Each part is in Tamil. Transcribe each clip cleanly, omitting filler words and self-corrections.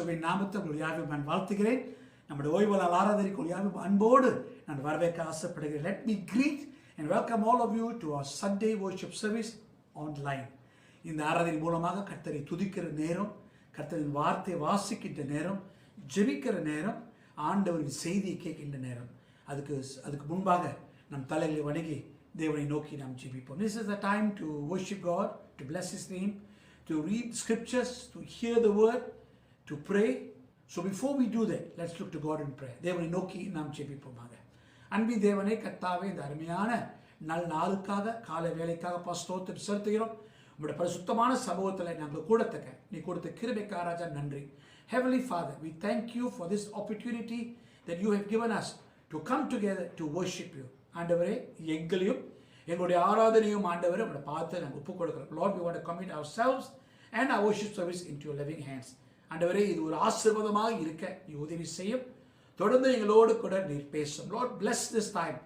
இயேசுவின் நாமத்தை உங்கள் யாவையும் நான் வாழ்த்துகிறேன். நம்முடைய ஓய்வு நாள் ஆராதனைக்கு உங்கள் யாவையும் அன்போடு நான் வரவேற்க ஆசைப்படுகிறேன். Let me greet and welcome all of you to our Sunday worship service online. இந்த ஆராதனை மூலமாக கர்த்தரை துதிக்கிற நேரம், கர்த்தரின் வார்த்தையை வாசிக்கின்ற நேரம், ஜெபிக்கிற நேரம், ஆண்டவரின் செய்தியை கேட்கின்ற நேரம். அதுக்கு முன்பாக நம் தலைகளை வணங்கி தேவனை நோக்கி நாம் ஜெபிப்போம். This is the time to worship God, to bless His name, to read scriptures, to hear the word, to pray. So before we do that, let's look to God in prayer. தேவனை நோக்கி நாம் ஜெபிப்போமாக. அன்பின் தேவனே, கர்த்தாவே, இந்த அருமையான நாளுக்காக, காலை வேலைக்காக ஸ்தோத்திரம் செலுத்துகிறோம். உங்களுடைய பரிசுத்தமான சமூகத்தில் நாங்கள் கூடத்தக்க நீ கொடுத்த கிருபைக்காக ராஜா நன்றி. Heavenly Father, we thank you for this opportunity that you have given us to come together to worship you. ஆண்டவரே, எங்களையும் எங்களுடைய ஆராதனையும் ஆண்டவரை உங்களை பார்த்து நாங்கள் ஒப்புக் கொடுக்கிறோம். Lord, we want to commit ourselves and our worship service into your living hands. ஆண்டவரே, இது ஒரு ஆசீர்வாதமாக இருக்க நீ உதவி செய்யும். தொடர்ந்து எங்களோடு கூட நீர் பேசும். Lord, bless this time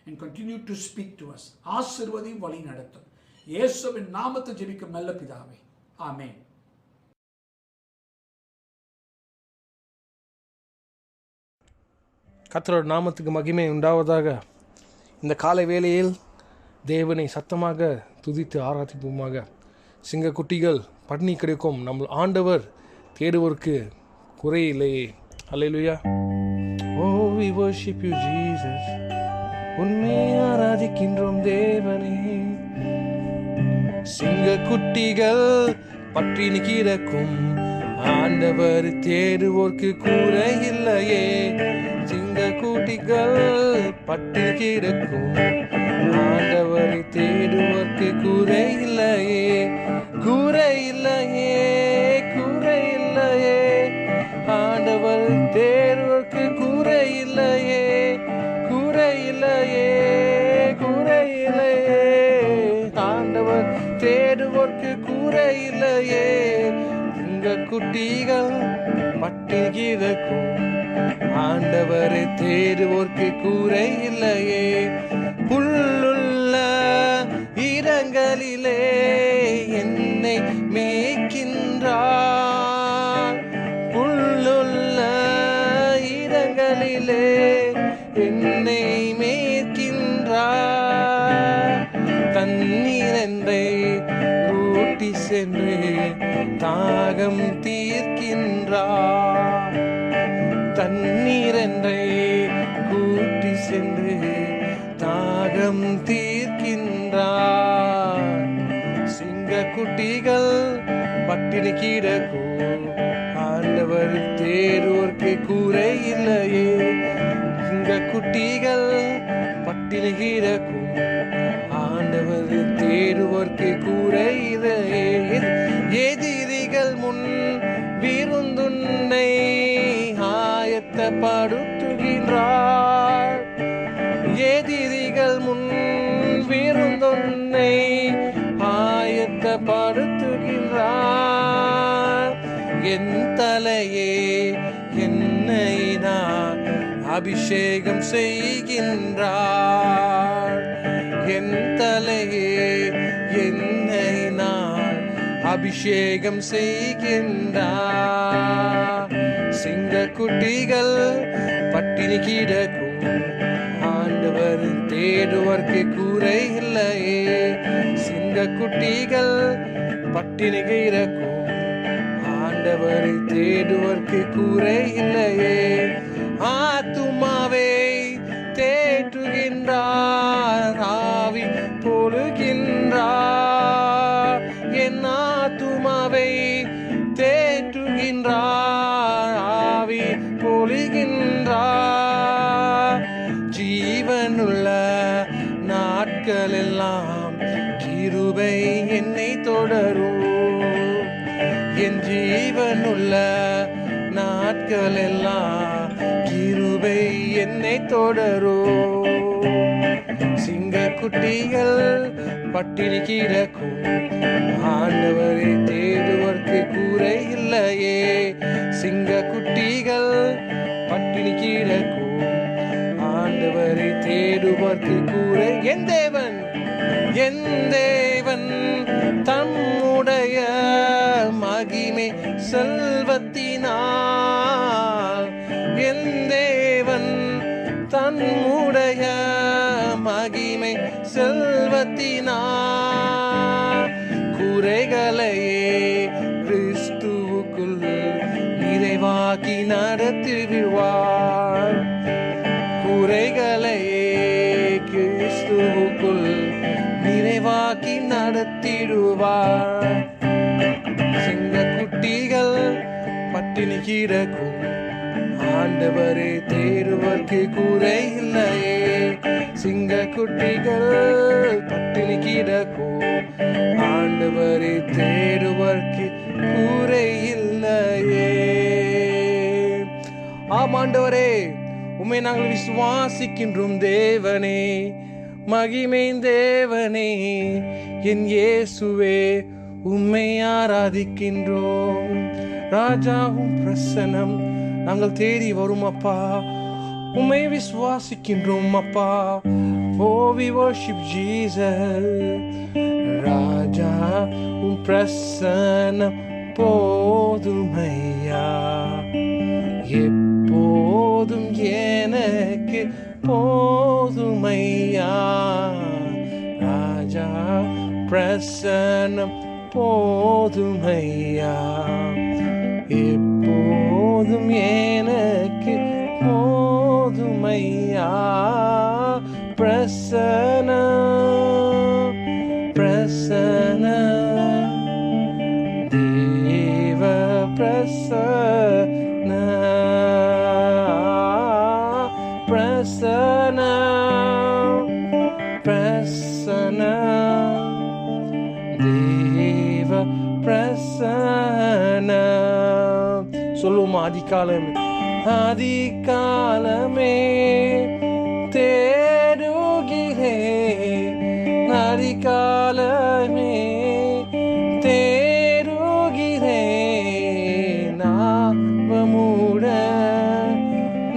and continue to speak to us. ஆசீர்வதியும் வழி நடத்தும். இயேசுவின் நாமத்தில் ஜெபிக்கும் நல்ல பிதாவே, ஆமென். கர்த்தருடைய நாமத்துக்கு மகிமை உண்டாவதாக. இந்த காலை வேளையில் தேவனை சத்தமாக துதித்து ஆராதிப்போமாக. சிங்கக்குட்டிகள் பட்டினி கிடைக்கும் நம்ம ஆண்டவர் தேடுவோருக்கு குறையில்லையே. அல்லேலூயா. Oh, we worship you, Jesus. உன்னை ஆராதிக்கின்றோம் தேவனே. சிங்கக்குட்டிகள் பட்டினி கிடக்கும் ஆண்டவர் தேடுவோர்க்கு குறையில்லையே. சிங்கக்குட்டிகள் பட்டினி கிடக்கும் ஆண்டவரை தேடுவோர்க்கு குறையில்லையே. குறையில்லையே, குறையில்லையே. ஆண்டவர் தேடுவோர்க்கு குறையில்லையே. குறையில்லையே, குறையில்லையே. ஆண்டவர் தேடுவோர்க்கு குறையில்லையே. சிங்கக்குட்டிகள் பட்டினி கிடக்கும் ஆண்டவரை தேடுவோர்க்கு குறையில்லையே. புல்லுள்ள இடங்களிலே என்னை மேய்க்கின்றார். புல்லுள்ள இடங்களிலே என்னை மேய்க்கின்றார். தண்ணீர் என்னை கூட்டி சென்று தாகம் தீர்க்கின்றார். தண்ணீர் என்னை கூட்டி சென்று தாகம் தீர்க்கின்றார். சிங்கக்குட்டிகள் பட்டினி கிடக்கும் ஆண்டவர் தேடுவோர்க்கு குறையில்லையே. சிங்கக்குட்டிகள் பட்டினி கிடக்கும் ஆண்டவர் தேடுவோர்க்கு குறையில்லையே. எதிரிகள் முன் விருந்துன்னை ஆயத்தப்படுத்துகின்றார். எதிரிகள் முன் விருந்துன்னை ஆயத்தப்படுத்துகின்றார். என் தலையே என்னை நான் அபிஷேகம் செய்கின்றார். என் தலையே என்னை நான் அபிஷேகம் செய்கின்றார். சிங்கக்குட்டிகள் பட்டினி கிடக்கும் ஆண்டவர் தேடுவோர்க்கு குறையில்லையே. சிங்கக்குட்டிகள் பட்டினி கிடக்கும் ஆண்டவர் தேடுவோர்க்கு குறையில்லையே. ஆத்துமாவை தேற்றுகின்றார், ஆவி பொழுகின்றார். என் ஆத்துமாவை தேற்றுகின்றார், ஆவி பொழிகின்றார். ஜீவனுள்ள நாட்களெல்லாம் கிருபை என்னை தொடரும். என் ஜீவனுள்ள நாட்களெல்லாம் கிருபை என்னை தொடரும். சிங்கக்குட்டிகள் பட்டினி கிடக்கும் ஆண்டவரை தேடுவோர்க்கு குறையில்லையே. சிங்கக்குட்டிகள் பட்டினி கிடக்கும் ஆண்டவரை தேடுவோர்க்கு குறை. என் தேவன் தம்முடைய மகிமை செல்வத்தினார் தன்னுடைய மகிமை செல்வத்தினார் குறைகளையே கிறிஸ்துவுக்குள் நிறைவாக்கி நடத்திடுவார். குறைகளையே கிறிஸ்துவுக்குள் நிறைவாக்கி நடத்திடுவார். சிங்கக்குட்டிகள் பட்டினி கிடக்கும், ஆண்டவரை தேடுவதற்கு குறை இல்லையே. சிங்கக்குட்டிகள் பட்டினி கிடக்கும், ஆண்டவரை தேடுவதற்கு குறை இல்லையே. ஆம் ஆண்டவரே, உம்மை நாங்கள் விசுவாசிக்கின்றோம் தேவனே, மகிமை தேவனே, என் இயேசுவே உம்மை ஆராதிக்கின்றோம். ராஜாவும் பிரசன்னம் நாங்கள் தேடி வரும் அப்பா, உம்மை விசுவாசிக்கின்றோம் அப்பா. Oh, we worship Jesus. ராஜா உம் பிரசன்னம் போதுமையா, எப்போதும் எனக்கு போதுமையா. ராஜா பிரசன்னம் போதுமையா, எப்போதும் எனக்கு போதுமையா. பிரசன்னம் பிரசன்னம் தேவ பிரசன்னம் பிரசன்னம் பிரசன்னம் தேவ பிரசன்னம். சொல்லுமா, அதிகாலமே தேடுகிறேன், அதிகாலமே தேடுகிறேன், நார்வமுடன்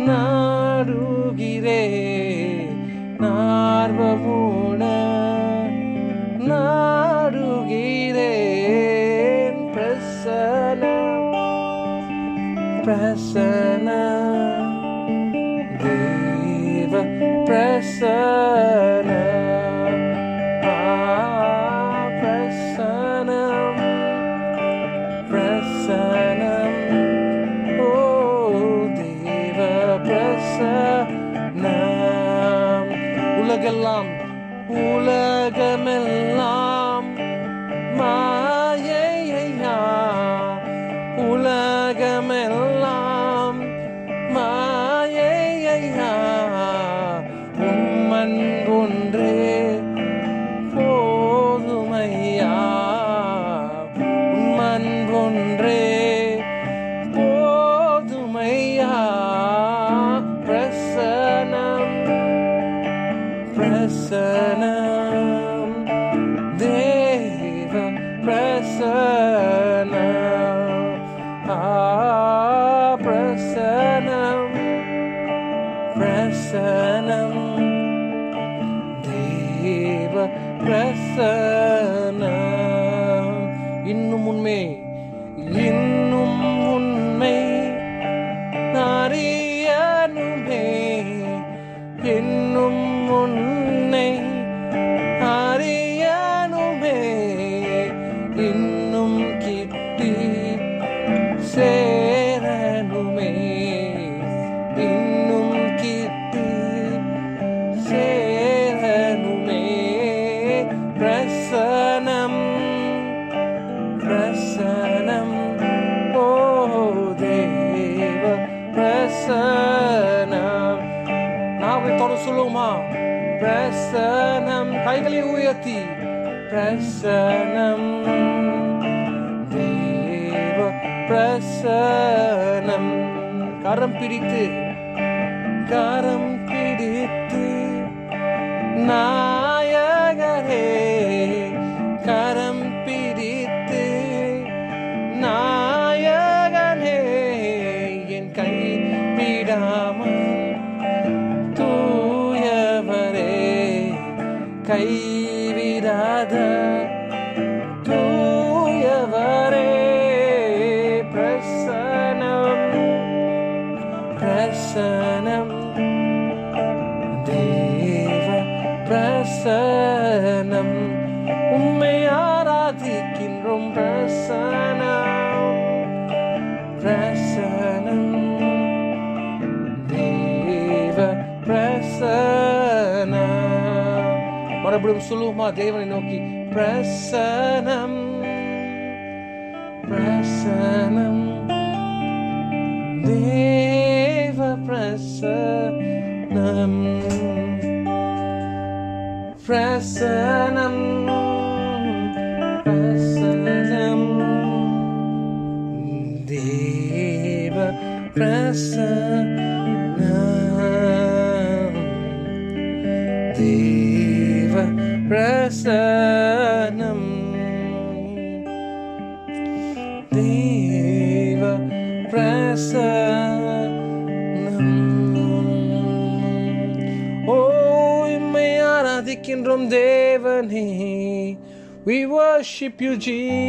நாடுகிறேன், நார்வமுடன் நாடுகிறேன். பிரசன்னம் பிரசன்னம் தேவ பிரசன்னம் பிரசன்னம் பிரசன்னம் ஓ தேவ பிரசன்னம். உலகெல்லாம் உலகமெல்லாம் மாயையா, உலகமெல்லாம் மாயையா, உம்மன் ஒன்றே போதுமையா, உம்மன் ஒன்றே போதுமையா. பிரசன்னம் பிரசன்னம் தேவ பிரசன்னம் பிரசன்னம் பிரசன்னம் தேவ பிரசன்னம். இன்னும் உண்மை இன்னும் உண்மை அறியனுமே, இன்னும் உன்னை அறியனுமே, இன்னும் கிட்டி சேரனுமே, இன்னும் கிட்டி சேரனுமே. பிரசன்னம் பிரசன்னம் ஓ தேவ பிரசன்னம். நாவை தொடர்ந்து சொல்லுமா, பிரசன்னம். கைகளை உயர்த்தி பிரசன்னம் தேவ பிரசன்னம். கரம் பிடித்து நாயகரே, கரம் பிடித்து நாயகனே, என் கை விடாமல் தூயவரே, கைவிடாத தூயவரே. பிரசன்னம் பிரசன்னம் மறுபடியும் சொல்லுவோமா தேவனை நோக்கி? பிரசனம் பிரசனம் தேவ பிரசனம் பிரசனம் பிரசனம் தேவ பிரசனம் தேவ பிரசனம் தேவ பிரசனம். ஓ இம்மை ஆராதிக்கின்றோம் தேவனே. We worship you Jesus.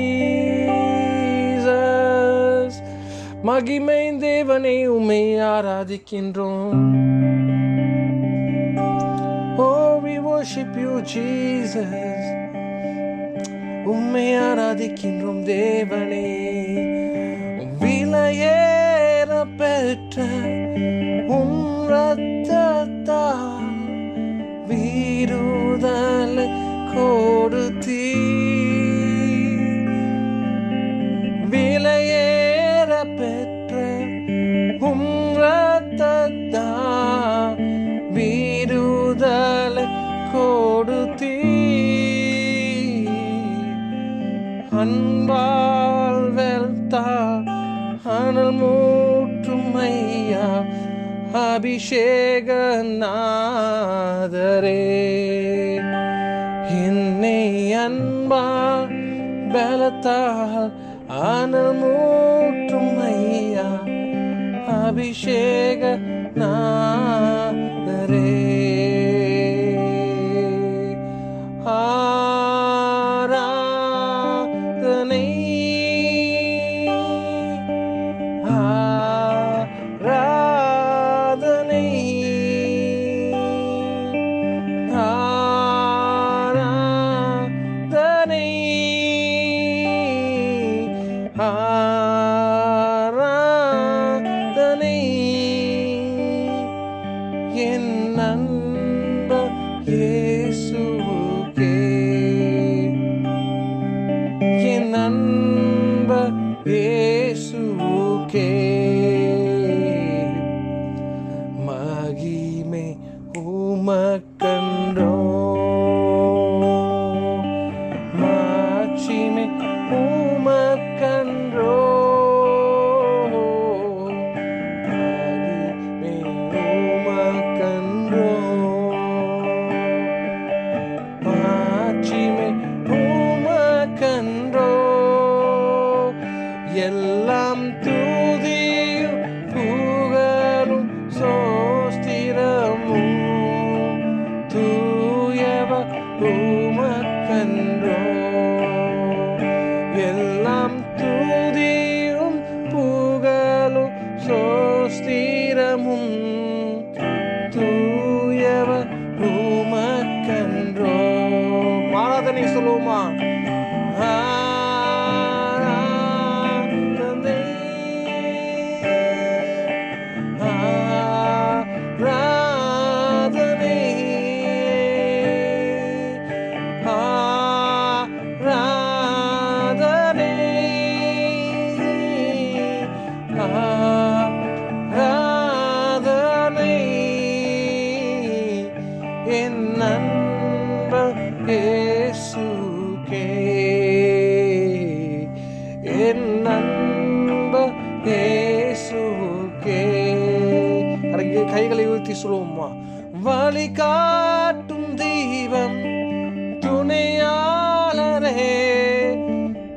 மகிமை தேவனே உம்மை ஆராதிக்கின்றோம். Oh we worship you Jesus. உம்மை ஆராதிக்கின்றோம் தேவனே. விலையேற பெற்ற உம் இரத்தத்தால் விடுதலை கொடுத்தீர். விலையேற பெற்ற உம் இரத்தத்தால் விடுதலை கொடுத்தீர். அன்பால் வெல்த்தால் அனல் மூற்றும் ஐயா அபிஷேக நாதரே. என்னை அன்பால் பலத்தால் அனல் மூற்றும் ஐயா அபிஷேக நாதரே. ஆராதனை ஆராதனை ஆராதனை ஆராதனை என் அன்ப இயேசுவுக்கே. என் அன்ப இயேசுவுக்கே மகிமை உமக்கன்றோ. மாட்சிமை உமக்கன்றோ. மகிமை உமக்கன்றோ. மாட்சிமை உமக்கன்றோ. எல்லாம் துதியும் புகழும் சோஸ்திரமும் தூயவ உமக்கன்றோ. எல்லாம் துதியும் புகழும் சோஸ்திரமும் தூயவ உமக்கன்றோ. ஆராதனை சொல்லுவோமா? ஆராதனை ஆராதனை ஆராதனை ஆராதனை என் அன்ப இயேசுவுக்கே. என் அன்ப இயேசுவுக்கே. கைகளை உயர்த்தி சொல்லுவோமா? வழி காட்டும் தெய்வம் துணையாளரே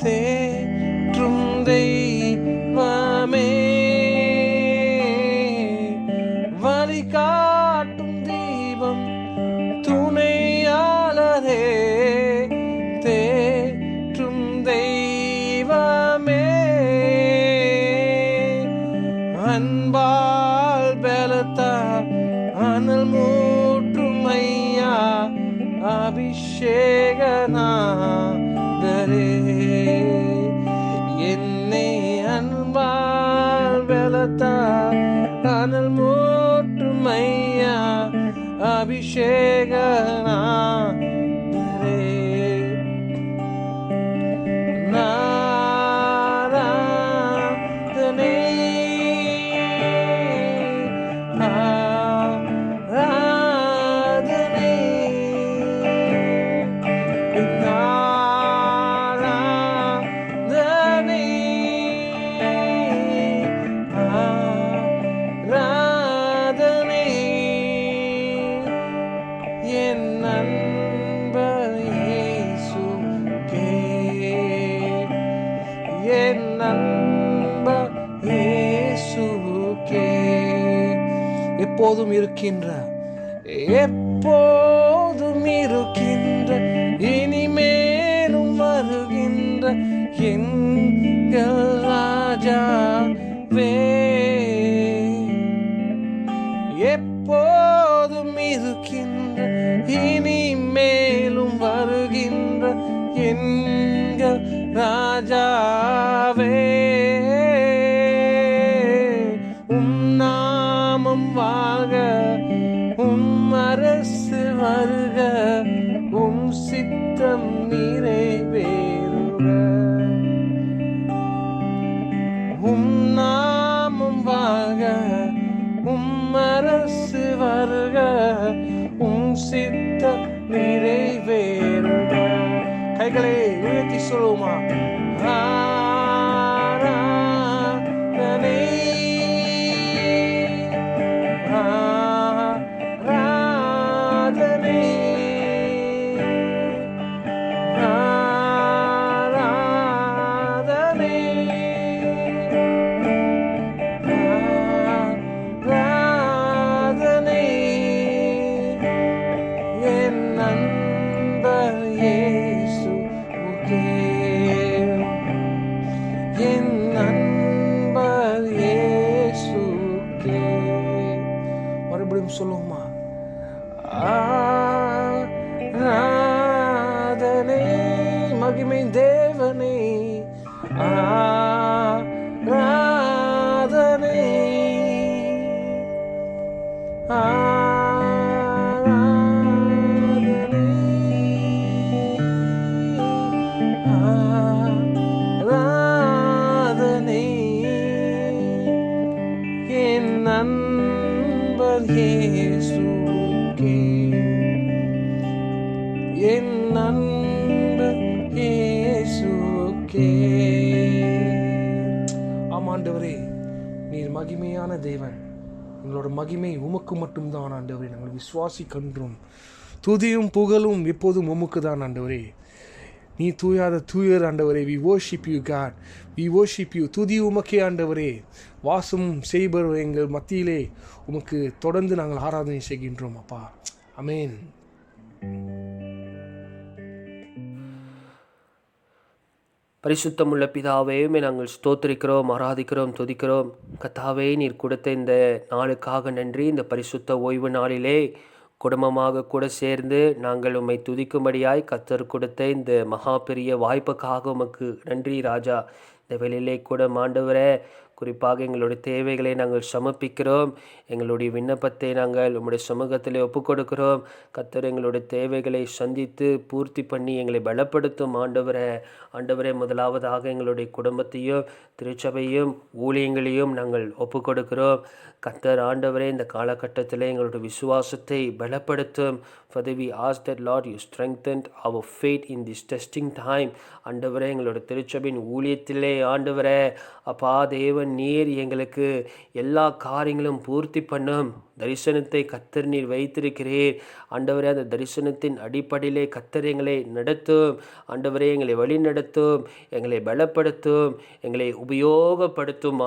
தேற்றும் தெய்வமே. வழி காட்டும் தெய்வம் துணையாளரே தேற்றும் தெய்வமே. அன்பால் பலத்தால் அனல் மூற்றும் ஐயா அபிஷேகநாதரே. என்னை அன்பால் பலத்தால் அனல் மூற்றும் ஐயா அபிஷேகநாதரே. இருக்கின்ற, எப்போதும் இருக்கின்ற, இனிமேலும் வருகின்ற எங்கள் ராஜாவே. எப்போதும் இருக்கின்ற, இனிமேலும் வருகின்ற எங்கள் ராஜாவே. உம் நாமம் வாழ்க, உம் அரசு வருக, உம் சித்தம் நிறைவேறுக. உம் நாமம் வாழ்க, உம் அரசு வருக, உம் சித்தம் நிறைவேறுக. கைகளை உயர்த்தி சொல்லுமா? ஆராதனை, ஆராதனை, ஆராதனை, ஆராதனை. என் நண்பர் இயேசுவுக்கே, என் நண்பர் இயேசுவுக்கே. மறுபடியும் சொல்லுவோமா? ஆராதனை, மகிமை தேவனே, ஆராதனை, ஆராதனை, ஆராதனை. என் நண்பர் இயேசுவுக்கே, என் நண்பர் இயேசுவுக்கே. ஆமாண்டவரே, நீர் மகிமையான தேவன். எங்களோட மகிமை உமக்கு மட்டும்தான் ஆண்டவரே. நாங்கள் விசுவாசிக்கின்றோம். துதியும் புகழும் எப்போதும் உமக்கு தான் ஆண்டவரே. நீ தூயாத தூயர் ஆண்டவரே. We worship you God, we worship you. துதி உமக்கே ஆண்டவரே. வாசம் செய்பவர் எங்கள் மத்தியிலே உமக்கு தொடர்ந்து நாங்கள் ஆராதனை செய்கின்றோம் அப்பா. ஆமென். பரிசுத்தமுள்ள பிதாவே, நாங்கள் ஸ்தோத்திரிக்கிறோம், ஆராதிக்கிறோம், துதிக்கிறோம். கர்த்தாவே, நீர் கொடுத்த இந்த நாளுக்காக நன்றி. இந்த பரிசுத்த ஓய்வு நாளிலே குடும்பமாக கூட சேர்ந்து நாங்கள் உம்மை துதிக்கும்படியாய் கர்த்தர் கொடுத்த இந்த மகா பெரிய வாய்ப்புக்காக உமக்கு நன்றி ராஜா. இந்த வேளையிலே கூட ஆண்டவரே, குறிப்பாக எங்களுடைய தேவைகளை நாங்கள் சமர்ப்பிக்கிறோம். எங்களுடைய விண்ணப்பத்தை நாங்கள் உம்முடைய சமூகத்தில் ஒப்புக்கொடுக்கிறோம். கர்த்தர் எங்களுடைய தேவைகளை சந்தித்து பூர்த்தி பண்ணி எங்களை பலப்படுத்தும் ஆண்டவரே, முதலாவதாக எங்களுடைய குடும்பத்தையும் திருச்சபையும் ஊழியங்களையும் நாங்கள் ஒப்புக்கொடுக்கிறோம். கர்த்தர் ஆண்டவரே, இந்த காலகட்டத்தில் எங்களுடைய விசுவாசத்தை பலப்படுத்தும். Father, we ask that Lord, you strengthened our faith in this testing time. ஆண்டவரே, எங்களுடைய திருச்சபையின் ஊழியத்திலே ஆண்டவரே அப்பா தேவன், நீர் எங்களுக்கு எல்லா காரியங்களும் பூர்த்தி பண்ணும் தரிசனத்தை கர்த்தர் நீர் வைத்திருக்கிறீர். ஆண்டவரே, அந்த தரிசனத்தின் அடிப்படையிலே கர்த்தர் எங்களை நடத்தும். ஆண்டவரே, எங்களை வழி நடத்தும், எங்களை பலப்படுத்தும், எங்களை உபயோகப்படுத்தும்.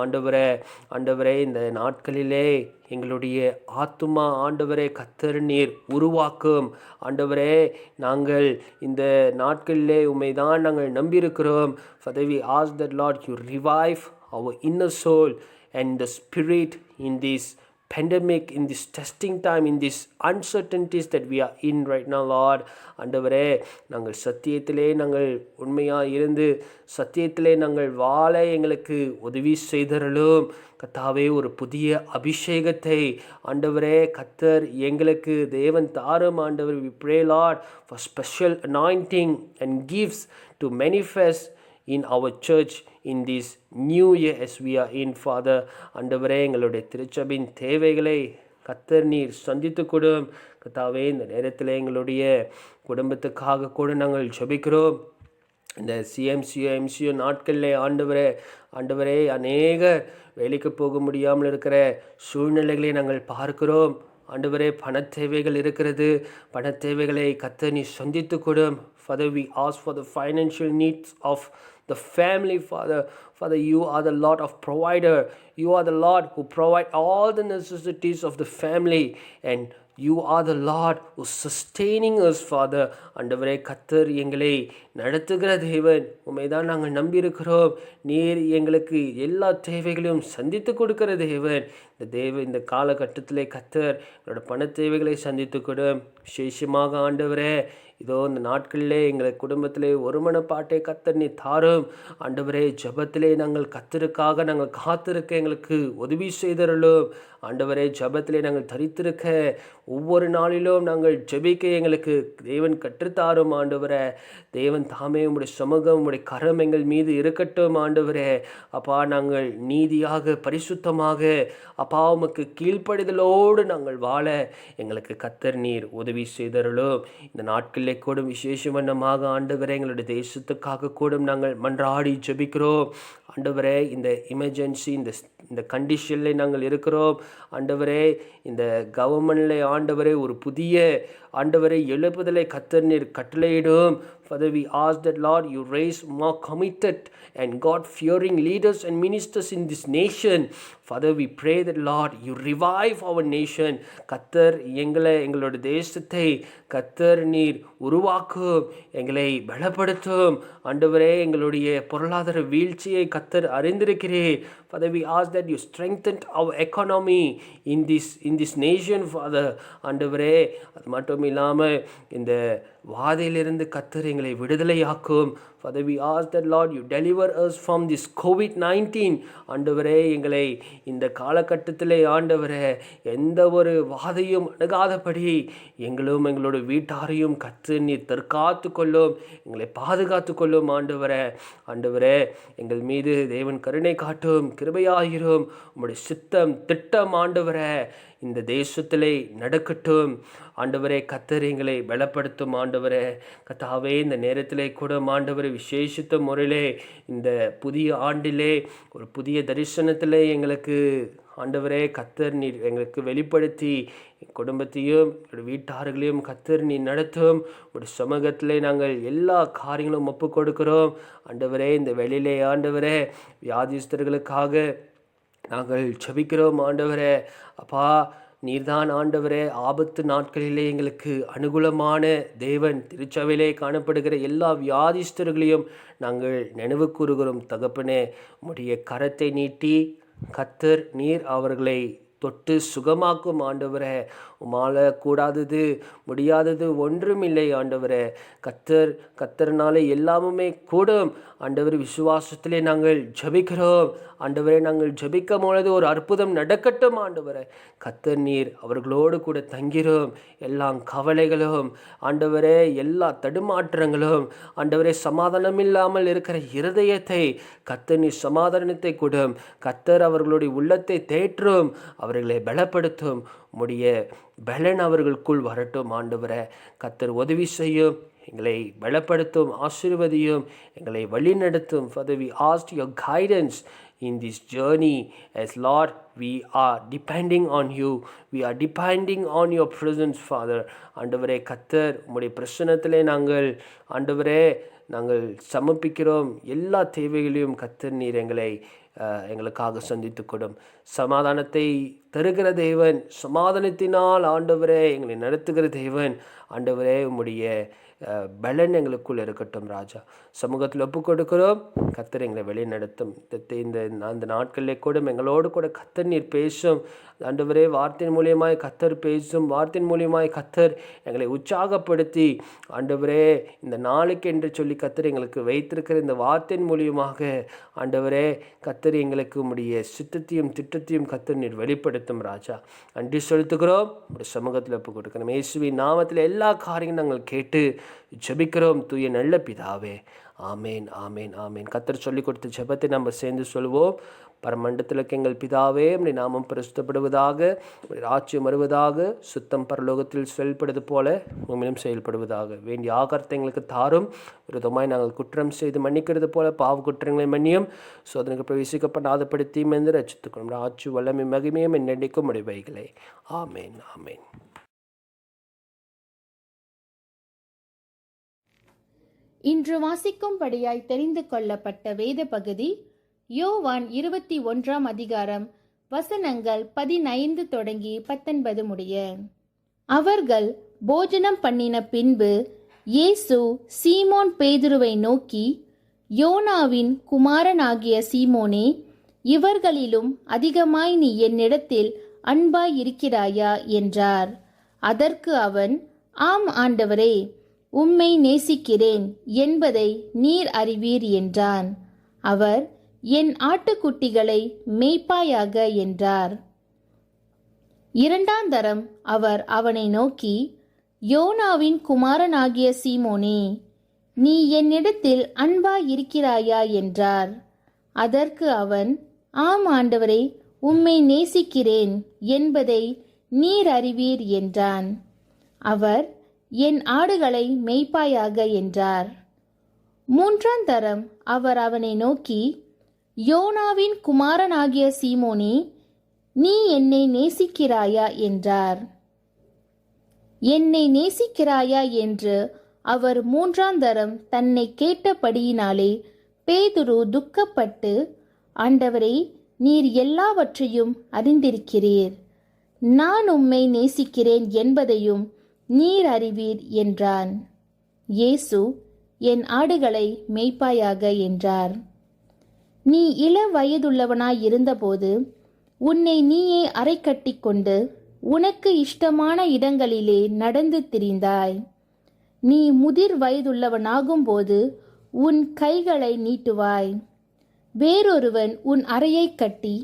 ஆண்டவரே, இந்த நாட்களிலே எங்களுடைய ஆத்துமா ஆண்டவரே கர்த்தர் நீர் உருவாக்கும். ஆண்டவரே, நாங்கள் இந்த நாட்களிலே உம்மைதான் நாங்கள் நம்பியிருக்கிறோம். Father, we ask that Lord, you revive our inner soul and the spirit in this pandemic, in this testing time, in these uncertainties that we are in right now, Lord. ஆண்டவரே, நாங்கள் சத்தியத்திலே நாங்கள் உண்மையாக இருந்து சத்தியத்திலே நாங்கள் வாழ எங்களுக்கு உதவி செய்தருளும். கர்த்தாவே, ஒரு புதிய அபிஷேகத்தை ஆண்டவரே கர்த்தர் எங்களுக்கு தேவன் தாரும். ஆண்டவர், we pray Lord for special anointing and gifts to manifest in our church in this new year as we are in, Father. ஆண்டவரே, எங்களுடைய திருச்சபையின் தேவைகளை கர்த்தர் நீர் சந்தித்து கொடும். கர்த்தாவே, இந்த நேரத்தில் எங்களுடைய குடும்பத்துக்காக கூட நாங்கள் ஜெபிக்கிறோம். இந்த சிஎம்சிஓ எம்சிஓ நாட்களில் ஆண்டவரே அநேகர் வேலைக்கு போக முடியாமல் இருக்கிற சூழ்நிலைகளை நாங்கள் பார்க்கிறோம். ஆண்டவரே, பண தேவைகள் இருக்கிறது. பண தேவைகளை கர்த்தர் நீர் சந்தித்து கொடும். Father, we ask for the financial needs of the family, Father. Father, you are the Lord of provider. You are the Lord who provide all the necessities of the family, and you are the Lord who sustaining us, Father. ஆண்டவரே, கர்த்தர் எங்களை நடத்துகிற தேவன். உம்மை தான் நாங்கள் நம்பியிருக்கிறோம். நீர் எங்களுக்கு எல்லா தேவைகளையும் சந்தித்து கொடுக்கிற தேவன். இந்த காலகட்டத்திலே கர்த்தர் எங்களோட பண தேவைகளை சந்தித்து கொடும். விசேஷமாக ஆண்டவரே, இதோ இந்த நாட்களிலே எங்களை குடும்பத்திலே ஒருமனப்பாட்டை கர்த்தர் நீ தாரும். ஆண்டவரே, ஜெபத்திலே நாங்கள் கர்த்தருக்காக நாங்கள் காத்திருக்க எங்களுக்கு உதவி செய்தருளும். ஆண்டவரே, ஜெபத்திலே நாங்கள் தரித்திருக்க ஒவ்வொரு நாளிலும் நாங்கள் ஜெபிக்க எங்களுக்கு தேவன் கற்றுத்தாரும். ஆண்டவரே, தேவன் தாமே உம்முடைய சமூகம், உம்முடைய கரம் எங்கள் மீது இருக்கட்டும். ஆண்டவரே, அப்பா, நாங்கள் நீதியாக பரிசுத்தமாக அப்பா உமக்கு கீழ்ப்படிதலோடு நாங்கள் வாழ எங்களுக்கு கர்த்தர் நீர் உதவி செய்தருளும். இந்த நாட்களிலே கூடும் விசேஷவண்ணமாக ஆண்டவரே, எங்களுடைய தேசத்துக்காக கூடும் நாங்கள் மன்றாடி ஜெபிக்கிறோம். ஆண்டவரே, இந்த எமர்ஜென்சி இந்த கண்டிஷனில் நாங்கள் இருக்கிறோம். ஆண்டவரே, இந்த கவர்மெண்ட்ல ஆண்டவரே ஒரு புதிய ஆண்டவரை எழுப்புதலை கர்த்தர் நீர் கட்டளையிடும். Father, we ask that, Lord, you raise more committed and God-fearing leaders and ministers in this nation. Father, we pray that, Lord, you revive our nation. கர்த்தர் எங்களோட தேசத்தை கர்த்தர் நீர் உருவாக்கும், எங்களை பலப்படுத்தும். ஆண்டவரே, எங்களுடைய பொருளாதார வீழ்ச்சியை கர்த்தர் அறிந்திருக்கிறீர். Father, we ask that you strengthen our economy in this nation, Father. ஆண்டவரே, அது மட்டும் இல்லாமல் இந்த வாதையிலிருந்து கர்த்தர் எங்களை விடுதலையாக்கும். Father, we ask that, Lord, you deliver us from this COVID-19. ஆண்டவரே, எங்களை இந்த காலகட்டத்திலே ஆண்டவரே எந்த ஒரு வாதையும் அணுகாதபடி எங்களும் எங்களோட வீட்டாரையும் கர்த்தர் நீர் தற்காத்து கொள்ளும், எங்களை பாதுகாத்து கொள்ளும். ஆண்டவரே, எங்கள் மீது தேவன் கருணை காட்டும், கிருபையாயிரும். உம்முடைய சித்தம் திட்டம் ஆண்டவரே இந்த தேசத்திலே நடக்கட்டும். ஆண்டவரே, கர்த்தர் எங்களை பலப்படுத்தும். ஆண்டவரே, கர்த்தாவே, இந்த நேரத்திலே கூட ஆண்டவரே விசேஷித்த முறையிலே இந்த புதிய ஆண்டிலே ஒரு புதிய தரிசனத்திலே எங்களுக்கு ஆண்டவரே கர்த்தர் நீர் எங்களுக்கு வெளிப்படுத்தி குடும்பத்தையும் வீட்டார்களையும் கர்த்தர் நீர் நடத்தும். ஒரு சமூகத்திலே நாங்கள் எல்லா காரியங்களும் ஒப்பு கொடுக்கிறோம். ஆண்டவரே, இந்த வெளியிலே ஆண்டவரே வியாதிஸ்தர்களுக்காக நாங்கள் ஜெபிக்கிறோம். ஆண்டவரே, அப்பா, நீர்தான் ஆண்டவரே ஆபத்து நாட்களிலே எங்களுக்கு அனுகூலமான தேவன். திருச்சபையிலே காணப்படுகிற எல்லா வியாதிஸ்தர்களையும் நாங்கள் நினைவு கூறுகிறோம். தகப்பனே, உம்முடைய கரத்தை நீட்டி கர்த்தர் நீர் அவர்களை தொட்டு சுகமாக்கும். ஆண்டவரே, உமால கூடாதது முடியாதது ஒன்றுமில்லை. ஆண்டவரே, கர்த்தர்னாலே எல்லாமுமே கூடும். ஆண்டவர், விசுவாசத்திலே நாங்கள் ஜெபிக்கிறோம். ஆண்டவரே, நாங்கள் ஜெபிக்கும் பொழுது ஒரு அற்புதம் நடக்கட்டும். ஆண்டவரே, கர்த்தர் நீர் அவர்களோடு கூட தங்கிரும். எல்லா கவலைகளும் ஆண்டவரே, எல்லா தடுமாற்றங்களும் ஆண்டவரே, சமாதானம் இல்லாமல் இருக்கிற இருதயத்தை கர்த்தர் நீர் சமாதானத்தை கொடும். கர்த்தர் அவர்களுடைய உள்ளத்தை தேற்றும், அவர்களை பலப்படுத்தும். உம்முடைய பலன் அவர்களுக்குள் வரட்டும். ஆண்டவரே, கர்த்தர் உதவி செய்யும், எங்களை பலப்படுத்தும், ஆசீர்வதியும், எங்களை வழிநடத்தும். Father, we ask your guidance in this journey. As Lord, we are depending on you. We are depending on your presence, Father. ஆண்டவரே, கர்த்தர் உம்முடைய பிரசன்னத்திலே நாங்கள் ஆண்டவரே சமர்ப்பிக்கிறோம். எல்லா தேவைகளையும் கர்த்தர் நீர் எங்களுக்காக சந்தித்து கொடும். சமாதானத்தை தருகிற தேவன், சமாதானத்தினால் ஆண்டவரே எங்களை நடத்துகிற தேவன். ஆண்டவரே, உம்முடைய பலன் எங்களுக்குள் இருக்கட்டும். ராஜா, சமூகத்தில் ஒப்பு கொடுக்கிறோம். கர்த்தர் எங்களை வழி நடத்தும். அந்த நாட்களிலே கூட எங்களோடு கூட கர்த்தர் நீர் பேசும். ஆண்டவரே, வார்த்தையின் மூலியமாய் கர்த்தர் பேசும். வார்த்தையின் மூலியமாய் கர்த்தர் எங்களை உற்சாகப்படுத்தி ஆண்டவரே இந்த நாளுக்கு என்று சொல்லி கர்த்தர் எங்களுக்கு வைத்திருக்கிற இந்த வார்த்தையின் மூலியமாக ஆண்டவரே கர்த்தர் எங்களுக்கு உம்முடைய சித்தத்தையும் திட்டத்தையும் கர்த்தர் நீர் வெளிப்படுத்தும். ராஜா, நன்றி செலுத்துகிறோம். உடைய சமூகத்தில் ஒப்பு கொடுக்கிறோம். இயேசுவின் நாமத்தில் எல்லா காரியங்களும் நாங்கள் கேட்டு ஜெபிக்கிறோம். தூய நல்ல பிதாவே, ஆமேன், ஆமேன், ஆமேன். கர்த்தர் சொல்லிக் கொடுத்த ஜெபத்தை நம்ம சேர்ந்து சொல்வோம். பரமண்டத்தில் எங்கள் பிதாவே, உம்முடைய நாமம் பரிசுத்தப்படுவதாக, உம்முடைய ராஜ்யம் வருவதாக, சுத்தம் பரலோகத்தில் செயல்படுவது போல உம்மிலும் செயல்படுவதாக. வேண்டிய ஆகாரத்தை எங்களுக்கு தாரும். விரோதமாய் நாங்கள் குற்றம் செய்து மன்னிக்கிறது போல பாவ குற்றங்களை மன்னியும். சோதனைக்கு பிரவேசிக்கப்படாதபடி தீமைந்து ரட்சித்துக்கொள்ளும். ராஜ்யம் வல்லமை மகிமையும் என்னென்னைக்கும் உடையவைகளே. ஆமேன், ஆமேன். இன்று வாசிக்கும்படியாய் தெரிந்து கொள்ளப்பட்ட வேத பகுதி யோவான் 21 அதிகாரம் வசனங்கள் 15 தொடங்கி 19 முடிய. அவர்கள் போஜனம் பண்ணின பின்பு இயேசு சீமோன் பேதுருவை நோக்கி, யோனாவின் குமாரனாகிய சீமோனே, இவர்களிலும் அதிகமாய் நீ என்னிடத்தில் அன்பாய் இருக்கிறாயா என்றார். அதற்கு அவன், ஆம் ஆண்டவரே, உம்மை நேசிக்கிறேன் என்பதை நீர் அறிவீர் என்றான். அவர், என் ஆட்டுக்குட்டிகளை மேய்ப்பாயாக என்றார். இரண்டாந்தரம் அவர் அவனை நோக்கி, யோனாவின் குமாரனாகிய சீமோனே, நீ என்னிடத்தில் அன்பாய் இருக்கிறாயா என்றார். அதற்கு அவன், ஆம் ஆண்டவரே, உம்மை நேசிக்கிறேன் என்பதை நீர் அறிவீர் என்றான். அவர், என் ஆடுகளை மேய்ப்பாயாக என்றார். மூன்றாந்தரம் அவர் அவனை நோக்கி, யோனாவின் குமாரனாகிய சீமோனே, நீ என்னை நேசிக்கிறாயா என்றார். என்னை நேசிக்கிறாயா என்று அவர் மூன்றாந்தரம் தன்னை கேட்டபடியினாலே பேதுரு துக்கப்பட்டு, ஆண்டவரே, நீர் எல்லாவற்றையும் அறிந்திருக்கிறீர், நான் உம்மை நேசிக்கிறேன் என்பதையும் நீர் அறிவீர் என்றான். இயேசு, என் ஆடுகளை மேய்ப்பாயாக என்றார். நீ இள வயதுள்ளவனாய் இருந்தபோது உன்னை நீயே அரை கட்டிக்கொண்டு உனக்கு இஷ்டமான இடங்களிலே நடந்து திரிந்தாய். நீ முதிர் வயதுள்ளவனாகும்போது உன் கைகளை நீட்டுவாய். வேறொருவன் உன் அறையை கட்டி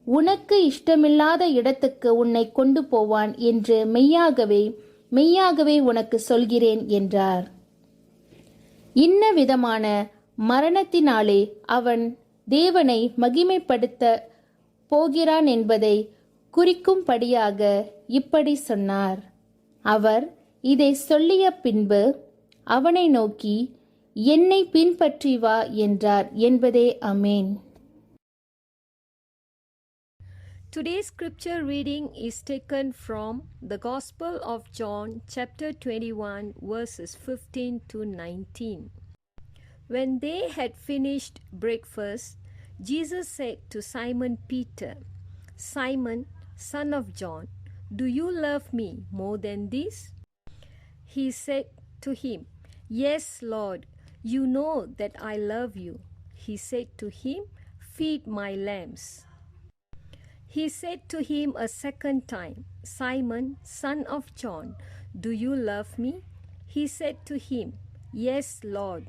உனக்கு இஷ்டமில்லாத இடத்துக்கு உன்னை கொண்டு போவான் என்று மெய்யாகவே உனக்கு சொல்கிறேன் என்றார். இன்ன விதமான மரணத்தினாலே அவன் தேவனை மகிமைப்படுத்த போகிறான் என்பதை குறிக்கும்படியாக இப்படி சொன்னார். அவர் இதை சொல்லிய பின்பு அவனை நோக்கி, என்னை பின்பற்றி வா என்றார் என்பதே. ஆமென். Today's scripture reading is taken from the Gospel of John, chapter 21, verses 15 to 19. When they had finished breakfast, Jesus said to Simon Peter, Simon, son of John, do you love me more than this? He said to him, Yes, Lord, you know that I love you. He said to him, Feed my lambs. He said to him a second time, Simon, son of John, do you love me? He said to him, Yes, Lord,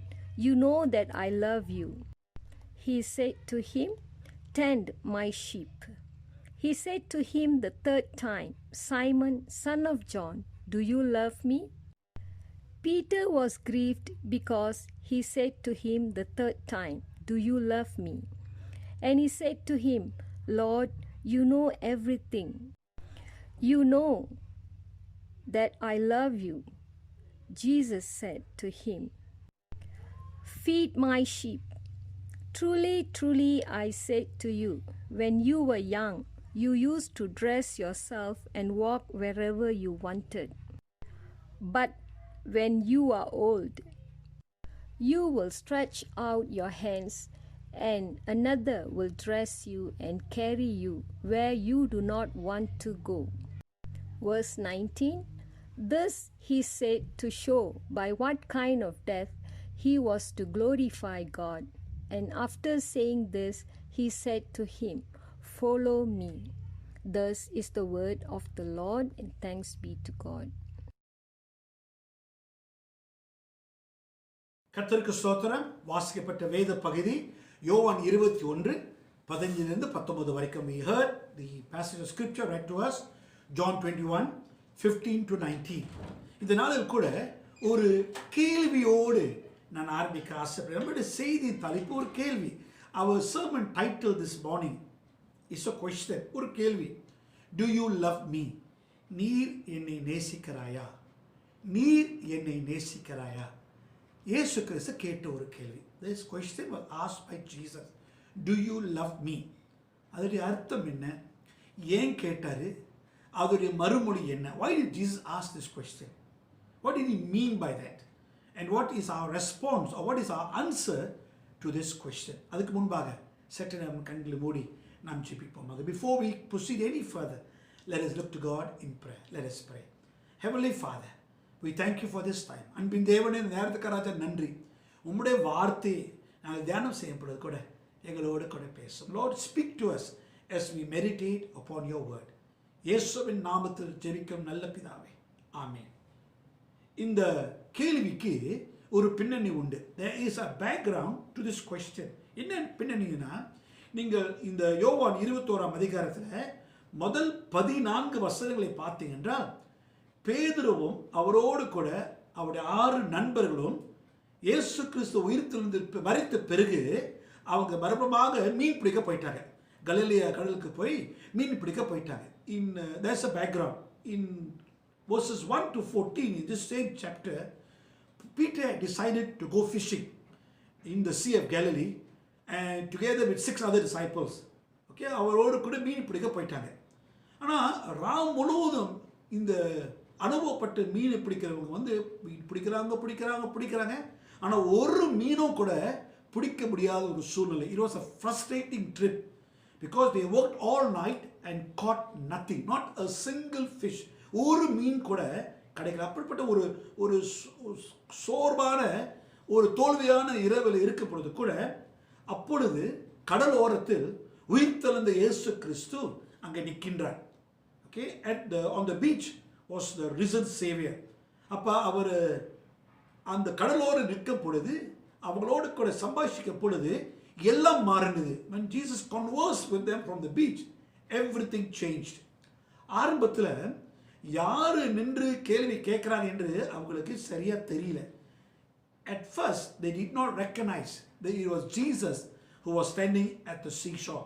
you know that I love you. He said to him, Tend my sheep. He said to him the third time, Simon, son of John, do you love me? Peter was grieved because he said to him the third time, Do you love me? And he said to him, Lord, you know everything. You know that I love you. Jesus said to him, Feed my sheep. Truly, truly, I say to you, when you were young, you used to dress yourself and walk wherever you wanted. But when you are old, you will stretch out your hands, and another will dress you and carry you where you do not want to go. Verse 19. This he said to show by what kind of death he was to glorify God. And after saying this, he said to him, Follow me. Thus is the word of the Lord, and thanks be to God. கர்த்தருக்கு ஸ்தோத்திரம். வாசிக்கப்பட்ட வேத பகுதி யோவான் 21:15 வரைக்கும். We heard the passage of scripture read to us, John 21:15 to 19. இந்த நாளில் கூட ஒரு கேள்வியோடு நான் ஆரம்பிக்க ஆசைப்படுறேன். நம்முடைய செய்தி தலைப்பு ஒரு கேள்வி. Our sermon title this morning is a question. ஒரு கேள்வி. Do you love me? நீர் என்னை நேசிக்கிறாயா? நீர் என்னை நேசிக்கிறாயா? இயேசு கிறிஸ்து கேட்ட ஒரு கேள்வி. This question was asked by Jesus. Do you love me? அதோடைய அர்த்தம் என்ன? ஏன் கேட்டாரு? அதோடைய மறுமொழி என்ன? Why did Jesus ask this question? What did he mean by that? and what is our response or what is our answer to this question. அதுக்கு முன்பாக சற்று நாம் கண்களை மூடி நாம் ஜெபிப்போம். Before we proceed any further, let us look to God in prayer. Let us pray. Heavenly Father, we thank you for this time. அன்பின் தேவனே, நேரத்துக்காக நன்றி. உம்முடைய வார்த்தை நாங்கள் தியானம் செய்யப்படுவது கூட எங்களோடு கூட பேசும். Lord, speak to us as we meditate upon your word. இயேசுவின் நாமத்தில் ஜெபிக்கும் நல்ல பிதாவே, ஆமென். இந்த கேள்விக்கு ஒரு பின்னணி உண்டு. There is a background to this question. என்ன பின்னணினா, நீங்கள் இந்த யோவான் 21ஆம் அதிகாரத்தில் முதல் 14 வசனங்களை பார்த்தீங்க என்றால், பேதுருவும் அவரோடு கூட அவருடைய 6 நண்பர்களும் இயேசு கிறிஸ்து உயிர்த்தெழுந்து மரித்த பிறகு அவங்க மர்மமாக மீன் பிடிக்க போயிட்டாங்க. கலிலேயா கடலுக்கு போய் மீன் பிடிக்க போயிட்டாங்க. There's a background. In verses 1 to 14 in this same chapter, Peter decided to go fishing in the Sea of Galilee and together with 6 other disciples. Okay, அவரோடு கூட மீன் பிடிக்க போயிட்டாங்க. ஆனால் ராம் முழுவதும் இந்த அனுபவப்பட்ட மீன் பிடிக்கிறவங்க மீன் பிடிக்கிறாங்க. ஆனால் ஒரு மீனும் கூட பிடிக்க முடியாத ஒரு சூழ்நிலை. It was a frustrating trip because they worked all night and caught nothing, not a single fish. ஒரு மீன் கூட கிடைக்கல. அப்படிப்பட்ட ஒரு சோர்வான ஒரு தோல்வியான இரவில் இருக்கப்பொழுது கூட, அப்பொழுது கடல் ஓரத்தில் உயிர்த்தெழுந்த இயேசு கிறிஸ்து அங்கே நிற்கின்றார். Okay, on the beach was the risen savior. அப்போ அவர் அந்த கடலோடு நிற்கும் பொழுது, அவங்களோடு கூட சம்பாஷிக்கும் பொழுது எல்லாம் மாறினது. When Jesus conversed with them from the beach, everything changed. ஆரம்பத்தில் யாரு நின்று கேள்வி கேட்குறாங்க என்று அவங்களுக்கு சரியா தெரியல. At first they did not recognize that it was Jesus who was standing at the seashore.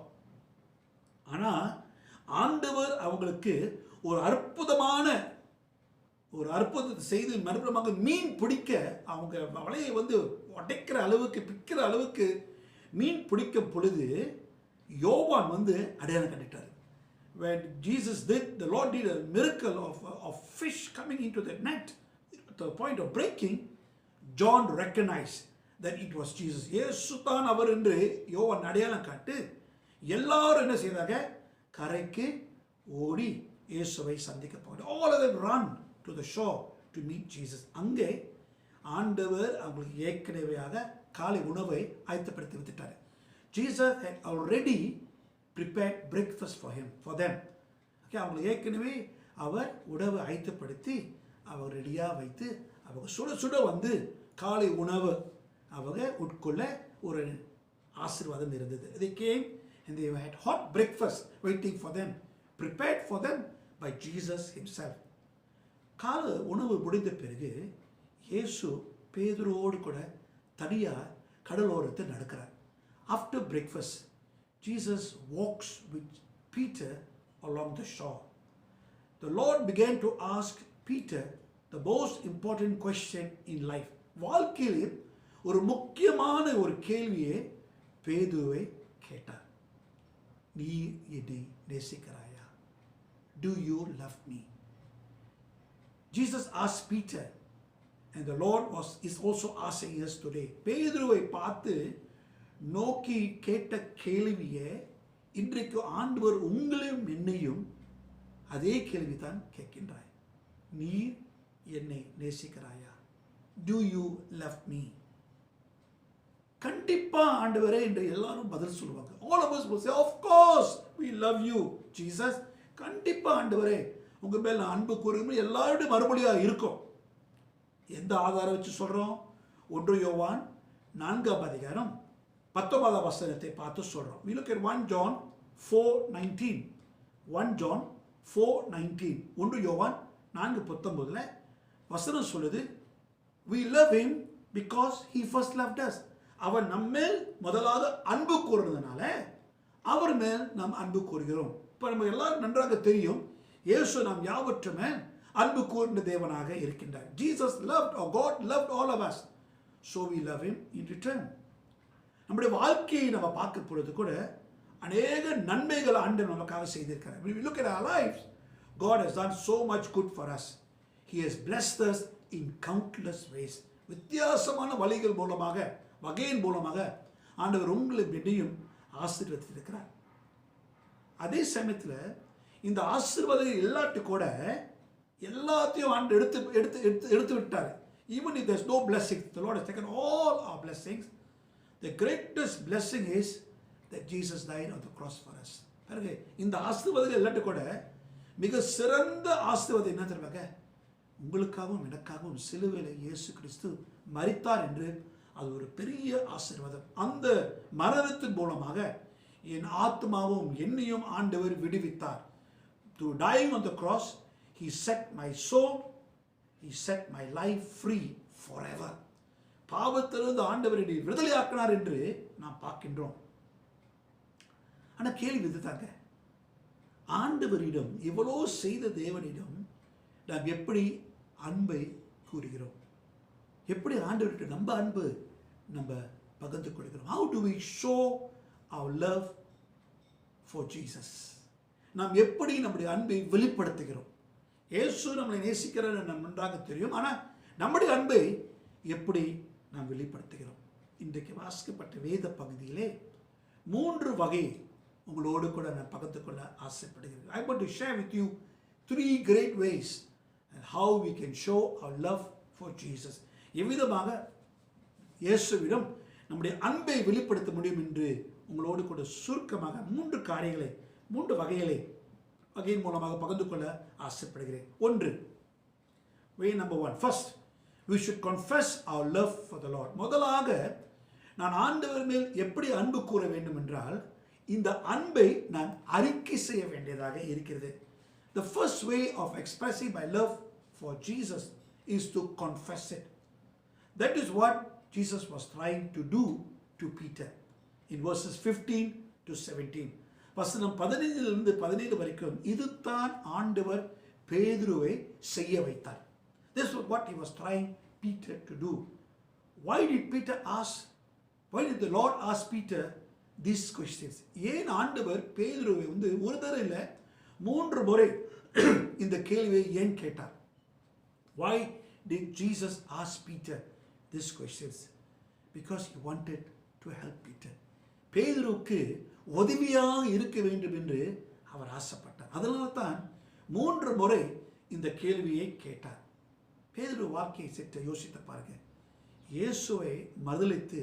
ஆனால் ஆண்டவர் அவங்களுக்கு ஒரு அற்புதத்தை செய்து மறுபடியும் மீன் பிடிக்க, அவங்க வலையை உடைக்கிற அளவுக்கு பிக்கிற அளவுக்கு மீன் பிடிக்கும் பொழுது யோவான் அடையாளம் கண்டுட்டார். When Jesus did, the Lord did a miracle of fish coming into the net at the point of breaking, John recognized that it was Jesus. இயேசு தான் அவர் என்று யோவான் அடையாளம் காட்டு எல்லாரும் என்ன செய்தாங்க? கரைக்கு ஓடி இயேசுவை சந்திக்க போனாங்க. All of them run to the shore to meet Jesus. அங்கே ஆண்டவர் அவங்களுக்கு ஏற்கனவே காலை உணவை ஆயத்தப்படுத்தி விட்டுட்டார். Jesus had already prepared breakfast for them. Okay, அவங்களுக்கு ஏற்கனவே அவர் உணவு ஆயத்தப்படுத்தி அவர் ரெடியாக வைத்து அவங்க சுட சுட காலை உணவு அவங்க உட்கொள்ள ஒரு ஆசீர்வாதம் இருந்தது. They came and they had hot breakfast waiting for them, prepared for them by Jesus himself. காலை உணவு முடிந்த பிறகு இயேசு பேதுருவோடு கூட தனியாக கடலோரத்தில் நடக்கிறார். After breakfast, Jesus walks with Peter along the shore. The Lord began to ask Peter the most important question in life. வாழ்க்கையில் ஒரு முக்கியமான ஒரு கேள்வியை பேதுருவை கேட்டார். நீ என்னை நேசிக்கிறாயா? Do you love me? Jesus asked Peter, and the Lord is also asking us today. பேதுருவை பார்த்து நோக்கி கேட்ட கேள்வியை இன்றைக்கு ஆண்டவர் உங்களையும் என்னையும் அதே கேள்விதான் கேட்கின்றார். நீ என்னை நேசிக்கிறாயா? Do you love me? கண்டிப்பா ஆண்டவரே என்று எல்லாரும் பதில் சொல்லுவாங்க. All of us will say, of course we love you Jesus. கண்டிப்பா ஆண்டவரே உங்க மேல் நான் அன்பு கூறுகிறேன் எல்லாரும் மறுமொழியா இருக்கும். எந்த ஆதாரம் வச்சு சொல்றோம்? 1 யோவான் 4ஆம் அதிகாரம் 19ஆம் வசனத்தை பார்த்து சொல்றோம். We look at 1 John 4:19. 1 John 4:19. 1 யோவான் 4:19 வசனம் சொல்லுது, we love him because he first loved us. அவர் நம்மேல் முதலாவது அன்பு கூறுறதுனால அவர் மேல் நாம் அன்பு கூறுகிறோம். இப்போ நம்ம எல்லாரும் நன்றாக தெரியும், இயேசு நாம் யாவற்றுமே அன்பு கூர்ந்த தேவனாக இருக்கின்றார். Jesus loved, or God loved all of us, so we love him in return. நம்முடைய வாழ்க்கையை நம்ம பார்க்கும் பொழுது கூட அநேக நன்மைகள் ஆண்டவர் நமக்காக செய்திருக்கிறார். When we look at our lives, God has done so much good for us. He has blessed us in countless ways. வித்தியாசமான வழிகள் மூலமாக, வகையின் மூலமாக ஆண்டவர் உங்களை என்னையும் ஆசீர்வதித்திருக்கிறார். அதே சமயத்தில் இந்த ஆசீர்வாதம் இல்லாட்டி கூட எல்லாத்தையும் ஆண்டு எடுத்து விட்டார். Even if there's no blessings, the Lord has taken all our blessings. The greatest blessing is that Jesus died on the cross for us. பாருங்க, இந்த ஆசீர்வாதம் இல்லாட்டி கூட மிக சிறந்த ஆசீர்வாதம் என்ன தெரியுமாங்க? உங்களுக்காகவும் எனக்காகவும் சிலுவையில் இயேசு கிறிஸ்து மரித்தார் என்று, அது ஒரு பெரிய ஆசீர்வாதம். அந்த மரணத்தின் மூலமாக என் ஆத்மாவும் என்னையும் ஆண்டவர் விடுவித்தார். Through dying on the cross, He set my soul, He set my life free forever. பாவத்திலிருந்து ஆண்டவர் என்னை விடுதலையாக்கினார் என்று நாம் பார்க்கின்றோம். ஆனால் கேள்வி இதுதாங்க, ஆண்டவரிடம் இவ்வளோ செய்த தேவனிடம் நாம் எப்படி அன்பை கூறுகிறோம்? எப்படி ஆண்டவர்கிட்ட நம்ம அன்பு நம்ம பகிர்ந்து கொடுக்கிறோம்? How do we show our love for Jesus? நாம் எப்படி நம்முடைய அன்பை வெளிப்படுத்துகிறோம்? இயேசு நம்மளை நேசிக்கிறார் நம்ம நன்றாக தெரியும். ஆனால் நம்முடைய அன்பை எப்படி நாம் வெளிப்படுத்துகிறோம்? இன்றைக்கு வாசிக்கப்பட்ட வேத பகுதியிலே 3 வகை உங்களோடு கூட நான் பகிர்ந்து கொள்ள ஆசைப்படுகிறேன். I want to share with you 3 great ways and how we can show our love for Jesus. எவ்விதமாக இயேசுவிடம் நம்முடைய அன்பை வெளிப்படுத்த முடியும் என்று உங்களோடு கூட சுருக்கமாக 3 காரியங்களை, 3 வகையின் மூலமாக பகிர்ந்து கொள்ள ஆசைப்படுகிறேன். 1, way number 1, first, we should confess our love for the Lord. முதலாக நான் ஆண்டவர் மேல் எப்படி அன்பு கூற வேண்டும் என்றால், இந்த அன்பை நான் அறிக்கை செய்ய வேண்டியதாக இருக்கிறது. The first way of expressing my love for Jesus is to confess it. That is what Jesus was trying to do to Peter in verses 15 to 17. வசனம் 15 17 வரைக்கும் இதுதான் ஆண்டவர் பேதுருவை செய்ய வைத்தார். This is what he was trying Peter to do. Why did Peter ask? Why did the Lord ask Peter these questions? ஏன் ஆண்டவர் பேதுருவை ஒரு தடவை இல்லை 3 முறை இந்த கேள்வியை ஏன் கேட்டார்? Why did Jesus ask Peter these questions? Because he wanted to help Peter. பேதுருவுக்கு உதவியாக இருக்க வேண்டும் என்று அவர் ஆசைப்பட்டார். அதனால தான் 3 முறை இந்த கேள்வியை கேட்டார். பேதுரு வாழ்க்கையை சற்று யோசித்து பாருங்க. இயேசுவை மறுதலித்து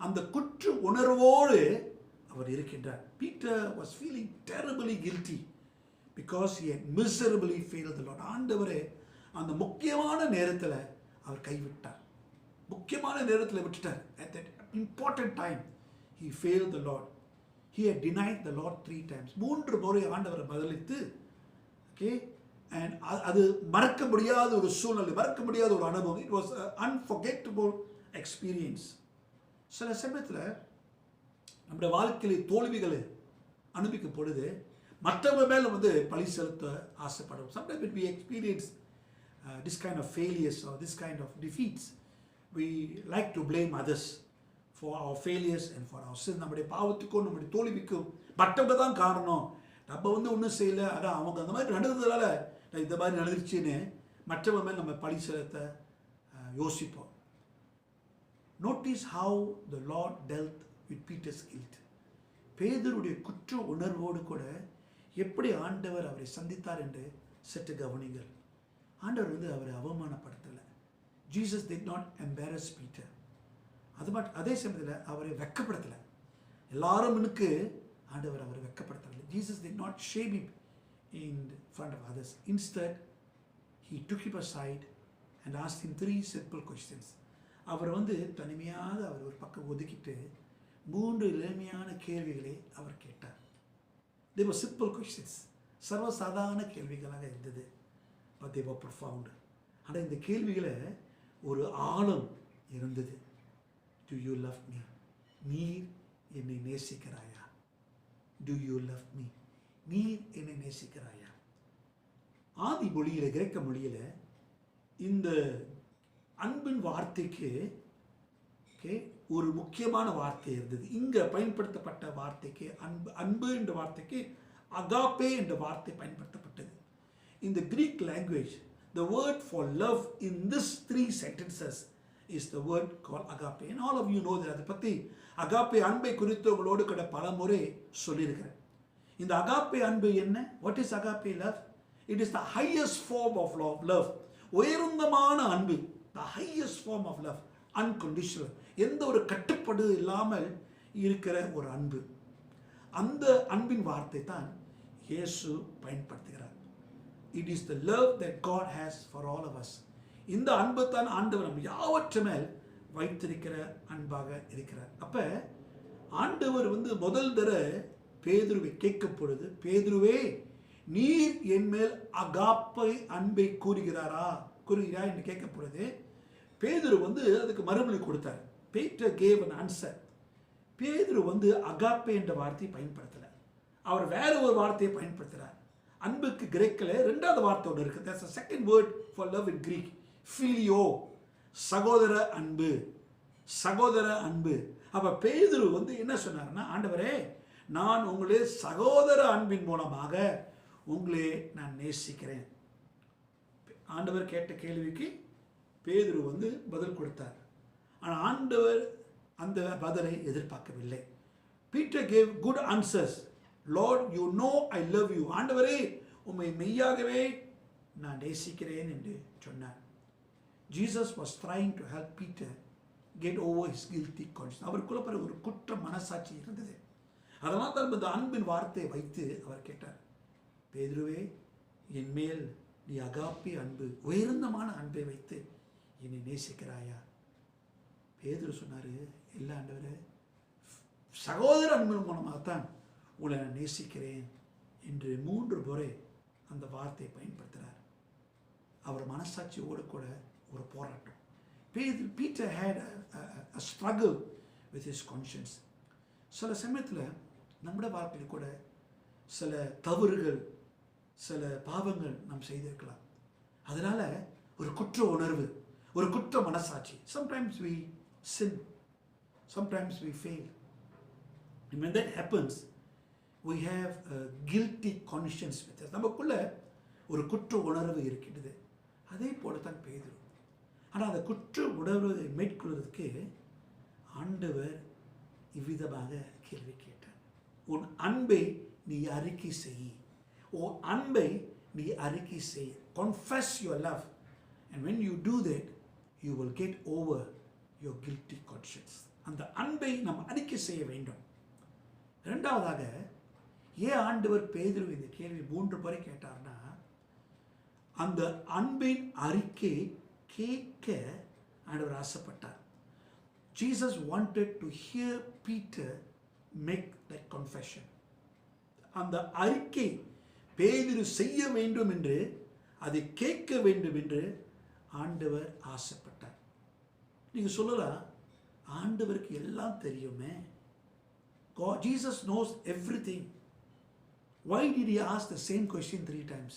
அந்த குற்ற உணர்வோடு அவர் இருக்கின்றார். Peter was feeling terribly guilty because he had miserably failed the Lord. ஆண்டவரே அந்த முக்கியமான நேரத்தில் அவர் கைவிட்டார். முக்கியமான நேரத்தில் விட்டுட்டார். At that important time he failed the Lord. He had denied the Lord 3 times. 3 முறை ஆண்டவரை பதிலித்து, okay, and அது மறக்க முடியாத ஒரு சூழ்நிலை, மறக்க முடியாத ஒரு அனுபவம். It was an unforgettable experience. சில சமயத்தில் நம்முடைய வாழ்க்கையில் தோல்விகளை அனுபவிக்கும் பொழுது மற்றவங்க மேலே பழி செலுத்த ஆசைப்படுவோம். Sometimes when we experience this kind of failures or this kind of defeats, we like to blame others for our failures and for our sin. நம்முடைய பாவத்துக்கும் நம்முடைய தோல்விக்கும் மற்றவங்க தான் காரணம், நம்ம ஒன்றும் செய்யலை, அதான் அவங்க அந்த மாதிரி நடந்ததுனால நான் இந்த மாதிரி நடந்துருச்சுன்னு மற்றவங்க மேல் நம்ம பழி செலுத்த யோசிப்போம். Notice how the Lord dealt with Peter's guilt. பேதுருடைய குற்ற உணர்வோடு கூட எப்படி ஆண்டவர் அவரை சந்தித்தார் என்று சற்று கவனிங்கள். ஆண்டவர் அவரை அவமானப்படுத்தலை. Jesus did not embarrass Peter. அதே சமயத்தில் அவரை வெட்கப்படுத்தலை. எல்லாரும் ஆண்டவர் அவரை வெட்கப்படுத்தலை. Jesus did not shame him in front of others. Instead, he took him aside and asked him 3 simple questions. அவர் தனிமையாக அவர் ஒரு பக்கம் ஒதுக்கிட்டு 3 எளிமையான கேள்விகளை அவர் கேட்டார். They were simple questions. சர்வசாதாரண கேள்விகளாக இருந்தது. But they were profound. ஆனால் இந்த கேள்விகளை ஒரு ஆழம் இருந்தது. Do you love me? நீர் என்னை நேசிக்கிறாயா? Do you love me? நீர் என்னை நேசிக்கிறாயா? ஆதி மொழியில், கிரேக்க மொழியில் இந்த அன்பின் வார்த்தைக்கு ஒரு முக்கியமான வார்த்தை இருந்தது. இங்கே பயன்படுத்தப்பட்ட வார்த்தைக்கு அன்பு என்ற வார்த்தைக்கு அகாப்பே என்ற வார்த்தை பயன்படுத்தப்பட்டது. In the Greek language, the word for love in these 3 sentences is the word called agape. And all of you know that. அதை பற்றி அகாப்பே அன்பை குறித்து உங்களோடு கூட பல முறை சொல்லியிருக்கிறேன். இந்த அகாப்பே அன்பு என்ன? What is agape love? It is the highest form of love. உயர்ந்தமான அன்பு. The highest form of love. Unconditional. எந்த ஒரு கட்டுப்பாடு இல்லாமல் இருக்கிற ஒரு அன்பு. அந்த அன்பின் வார்த்தை தான் இயேசு பயன்படுத்துகிறார். It is the love that God has for all of us. இந்த அன்பு தான் ஆண்டவர் நம்ம யாவற்று மேல் வைத்திருக்கிற அன்பாக இருக்கிறார். அப்ப ஆண்டவர் முதல் தர பேதுருவை கேட்கும் பொழுது, பேதுருவே நீர் என் மேல் அகாப்பை அன்பை கூறுகிறாய் என்று கேட்கும் பொழுது பேதுரு அதுக்கு மறுமொழி கொடுத்தார். Peter gave an answer. பேதுரு அகாப்பே என்ற வார்த்தையை பயன்படுத்தல, அவர் வேற ஒரு வார்த்தையை பயன்படுத்துறார். அன்புக்கு கிரேக்கில் ரெண்டாவது வார்த்தை ஒன்று இருக்கு. That's the second word for love in Greek. Phileo. சகோதர அன்பு. சகோதர அன்பு. அப்ப பேதுரு என்ன சொன்னார்னா, ஆண்டவரே நான் உங்களே சகோதர அன்பின் மூலமாக உங்களே நான் நேசிக்கிறேன். ஆண்டவர் கேட்ட கேள்விக்கு பேதுரு பதில் கொடுத்தார். ஆனால் ஆண்டவர் அந்த பதிலை எதிர்பார்க்கவில்லை. Peter gave good answers. Lord, you know I love you. ஆண்டவரே உம்மை மெய்யாகவே நான் நேசிக்கிறேன் என்று சொன்னார். Jesus was trying to help Peter get over his guilty conscience. அவருக்குள்ள ஒரு குற்ற மனசாட்சி இருந்தது. அதனால் தான் இந்த அன்பின் வார்த்தையை வைத்து அவர் கேட்டார், பேதுருவே என் மேல் நீ அகாப்பே அன்பு, உயர்ந்தமான அன்பை வைத்து என்னை நேசிக்கிறாயா? பேதுரு சொன்னாரு, இல்லை ஆண்டவரே, சகோதர அன்பின் மூலமாகத்தான் உங்களை நான் நேசிக்கிறேன் என்று 3 முறை அந்த வார்த்தையை பயன்படுத்துகிறார். அவர் மனசாட்சியோடு கூட ஒரு போராட்டம். Peter had a struggle with his conscience. சில சமயத்தில் நம்முடைய வாழ்க்கையில் கூட சில தவறுகள், சில பாவங்கள் நாம் செய்திருக்கலாம். அதனால ஒரு குற்ற உணர்வு, ஒரு குற்ற மனசாட்சி. Sometimes we sin, sometimes we fail. And when that happens, we have a guilty conscience with us. நமக்குள்ள ஒரு குற்ற உணர்வு இருக்கின்றது. அதே போல தான் பேதுரு. ஆனால் அந்த குற்ற உணர்வை மேற்கொள்வதற்கு ஆண்டவர் இவ்விதமாக கேள்வி கேட்டார். உன் அன்பை நீ அறிக்கை செய். உன் அன்பை நீ அறிக்கை செய். Confess your love. And when you do that, you will get over your guilty conscience. அந்த அன்பை நாம் அறிக்கை செய்ய வேண்டும். இரண்டாவதாக, ஏன் ஆண்டவர் பேதுரு இந்த கேள்வி 3 முறை கேட்டார்னா, அந்த அன்பின் அறிக்கை கேட்க ஆண்டவர் ஆசைப்பட்டார். Jesus wanted to hear Peter make that confession. அந்த அறிக்கை பேதுரு செய்ய வேண்டும் என்று, அதை கேட்க வேண்டும் என்று ஆண்டவர் ஆசைப்பட்டார். நீங்க சொல்லலாம், ஆண்டவருக்கு எல்லாம் தெரியுமே. God, Jesus knows everything. Why did he ask the same question 3 times?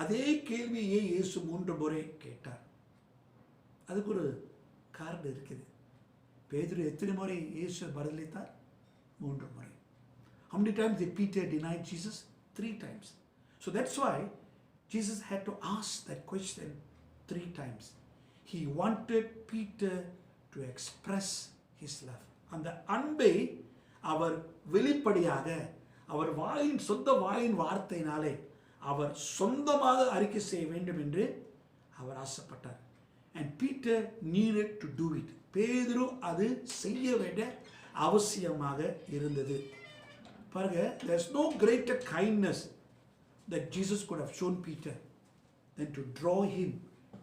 அதே கேள்வியை இயேசு 3 முறை கேட்டார். அதுக்கு ஒரு காரணம் இருக்குது. பேதுரு எத்தனை முறை இயேசு பதிலளித்தார்? 3 முறை. How many times did Peter deny Jesus? 3 times. So that's why Jesus had to ask that question 3 times. He wanted Peter to express his love. அந்த அன்பை அவர் வெளிப்படையாக, அவர் சொந்த வாயின் வார்த்தையினாலே அவர் சொந்தமாக அறிக்கை செய்ய வேண்டும் என்று அவர் ஆசைப்பட்டார். And Peter needed to do it. பேதுரு அது செய்ய வேண்டிய அவசியமாக இருந்தது. பாருங்க, there's no greater kindness that Jesus could have shown Peter than to draw him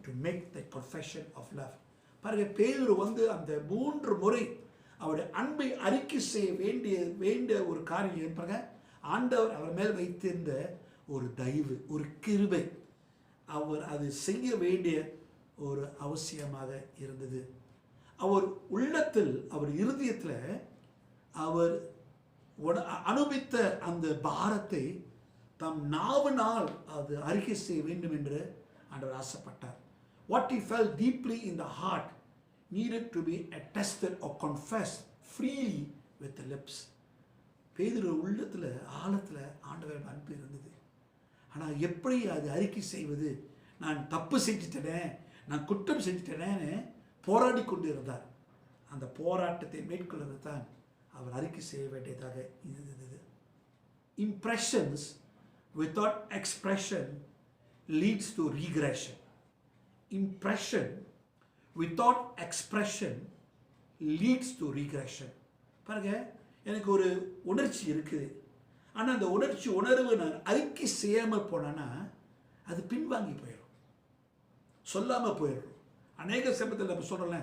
to make that confession of love. பாருங்க, பேதுரு அந்த 3 முறை அவருடைய அன்பை அறிக்கை செய்ய வேண்டிய ஒரு காரியம் பாருங்க, ஆண்டவர் அவர் மேல் வைத்திருந்த ஒரு தயவு, ஒரு கிருபை, அவர் அது செய்ய வேண்டிய ஒரு அவசியமாக இருந்தது. அவர் உள்ளத்தில், அவர் இருதயத்தில் அவர் அனுபவித்த அந்த பாரத்தை தம் நாவினால் அது அறிக்கை செய்ய வேண்டும் என்று ஆண்டவர் ஆசைப்பட்டார். What he felt deeply in the heart needed to be attested or confessed freely with the lips. பேதுரு உள்ளத்தில், ஆழத்தில் ஆண்டவர் அன்பு இருந்தது. ஆனால் எப்படி அது அறிக்கை செய்வது? நான் தப்பு செஞ்சுட்டேனே, நான் குற்றம் செஞ்சுட்டேனேன்னு போராடி கொண்டு இருந்தார். அந்த போராட்டத்தை மேற்கொள்வது தான் அவர் அறிக்கை செய்ய வேண்டியதாக இருந்தது. Impressions without expression leads to regression. Impression without expression leads to regression. பாருங்க, எனக்கு ஒரு உணர்ச்சி இருக்குது, ஆனால் அந்த உணர்வு நான் அறிக்கை செய்யாமல் போனேன்னா அது பின்வாங்கி போயிடும், சொல்லாமல் போயிடும். அநேக சமயத்தில் நம்ம சொல்கிறோம்ல,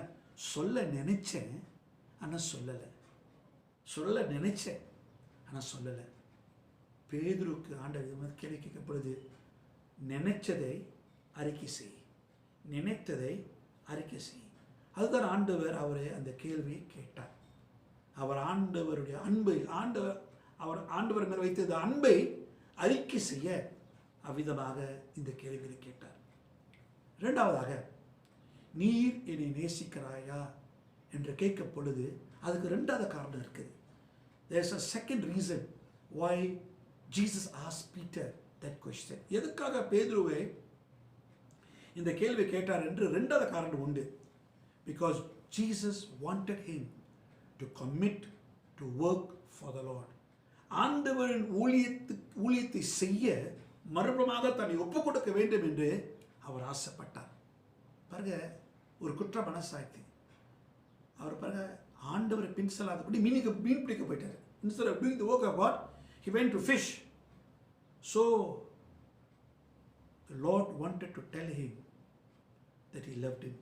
சொல்ல நினைச்சேன் ஆனால் சொல்லலை, சொல்ல நினைச்சேன் ஆனால் சொல்லலை. பேதுருக்கு ஆண்டவர் கேள்வி கேட்கப்படுது, நினைச்சதை அறிக்கை செய், நினைத்ததை அறிக்கை செய். அதுதான் ஆண்டவர் அவரை அந்த கேள்வியை கேட்டார். அவர் ஆண்டவருடைய அன்பை, ஆண்டவர் மேல் வைத்தது அன்பை அறிக்கை செய்ய அவ்விதமாக இந்த கேள்வியை கேட்டார். இரண்டாவதாக, நீர் என்னை நேசிக்கிறாயா என்று கேட்கும் பொழுது அதுக்கு ரெண்டாவது காரணம் இருக்குது. There is a second reason why Jesus asked Peter that question. எதுக்காக பேதுருவை இந்த கேள்வி கேட்டார் என்று ரெண்டாவது காரணம் உண்டு. Because Jesus wanted him to commit to work for the Lord. ஆண்டவரின் ஊழியத்தை செய்ய மறுபடியும் தன்னை ஒப்புக் கொடுக்க வேண்டும் என்று அவர் ஆசைப்பட்டார். பாருங்க, ஒரு குற்ற மனசாட்சி. அவர் பாருங்க, ஆண்டவரை பின் செல்லாதபடி மீன் பிடிக்க போயிட்டார். Instead of doing the work of God, he went to fish. So the Lord wanted to tell him that he loved him,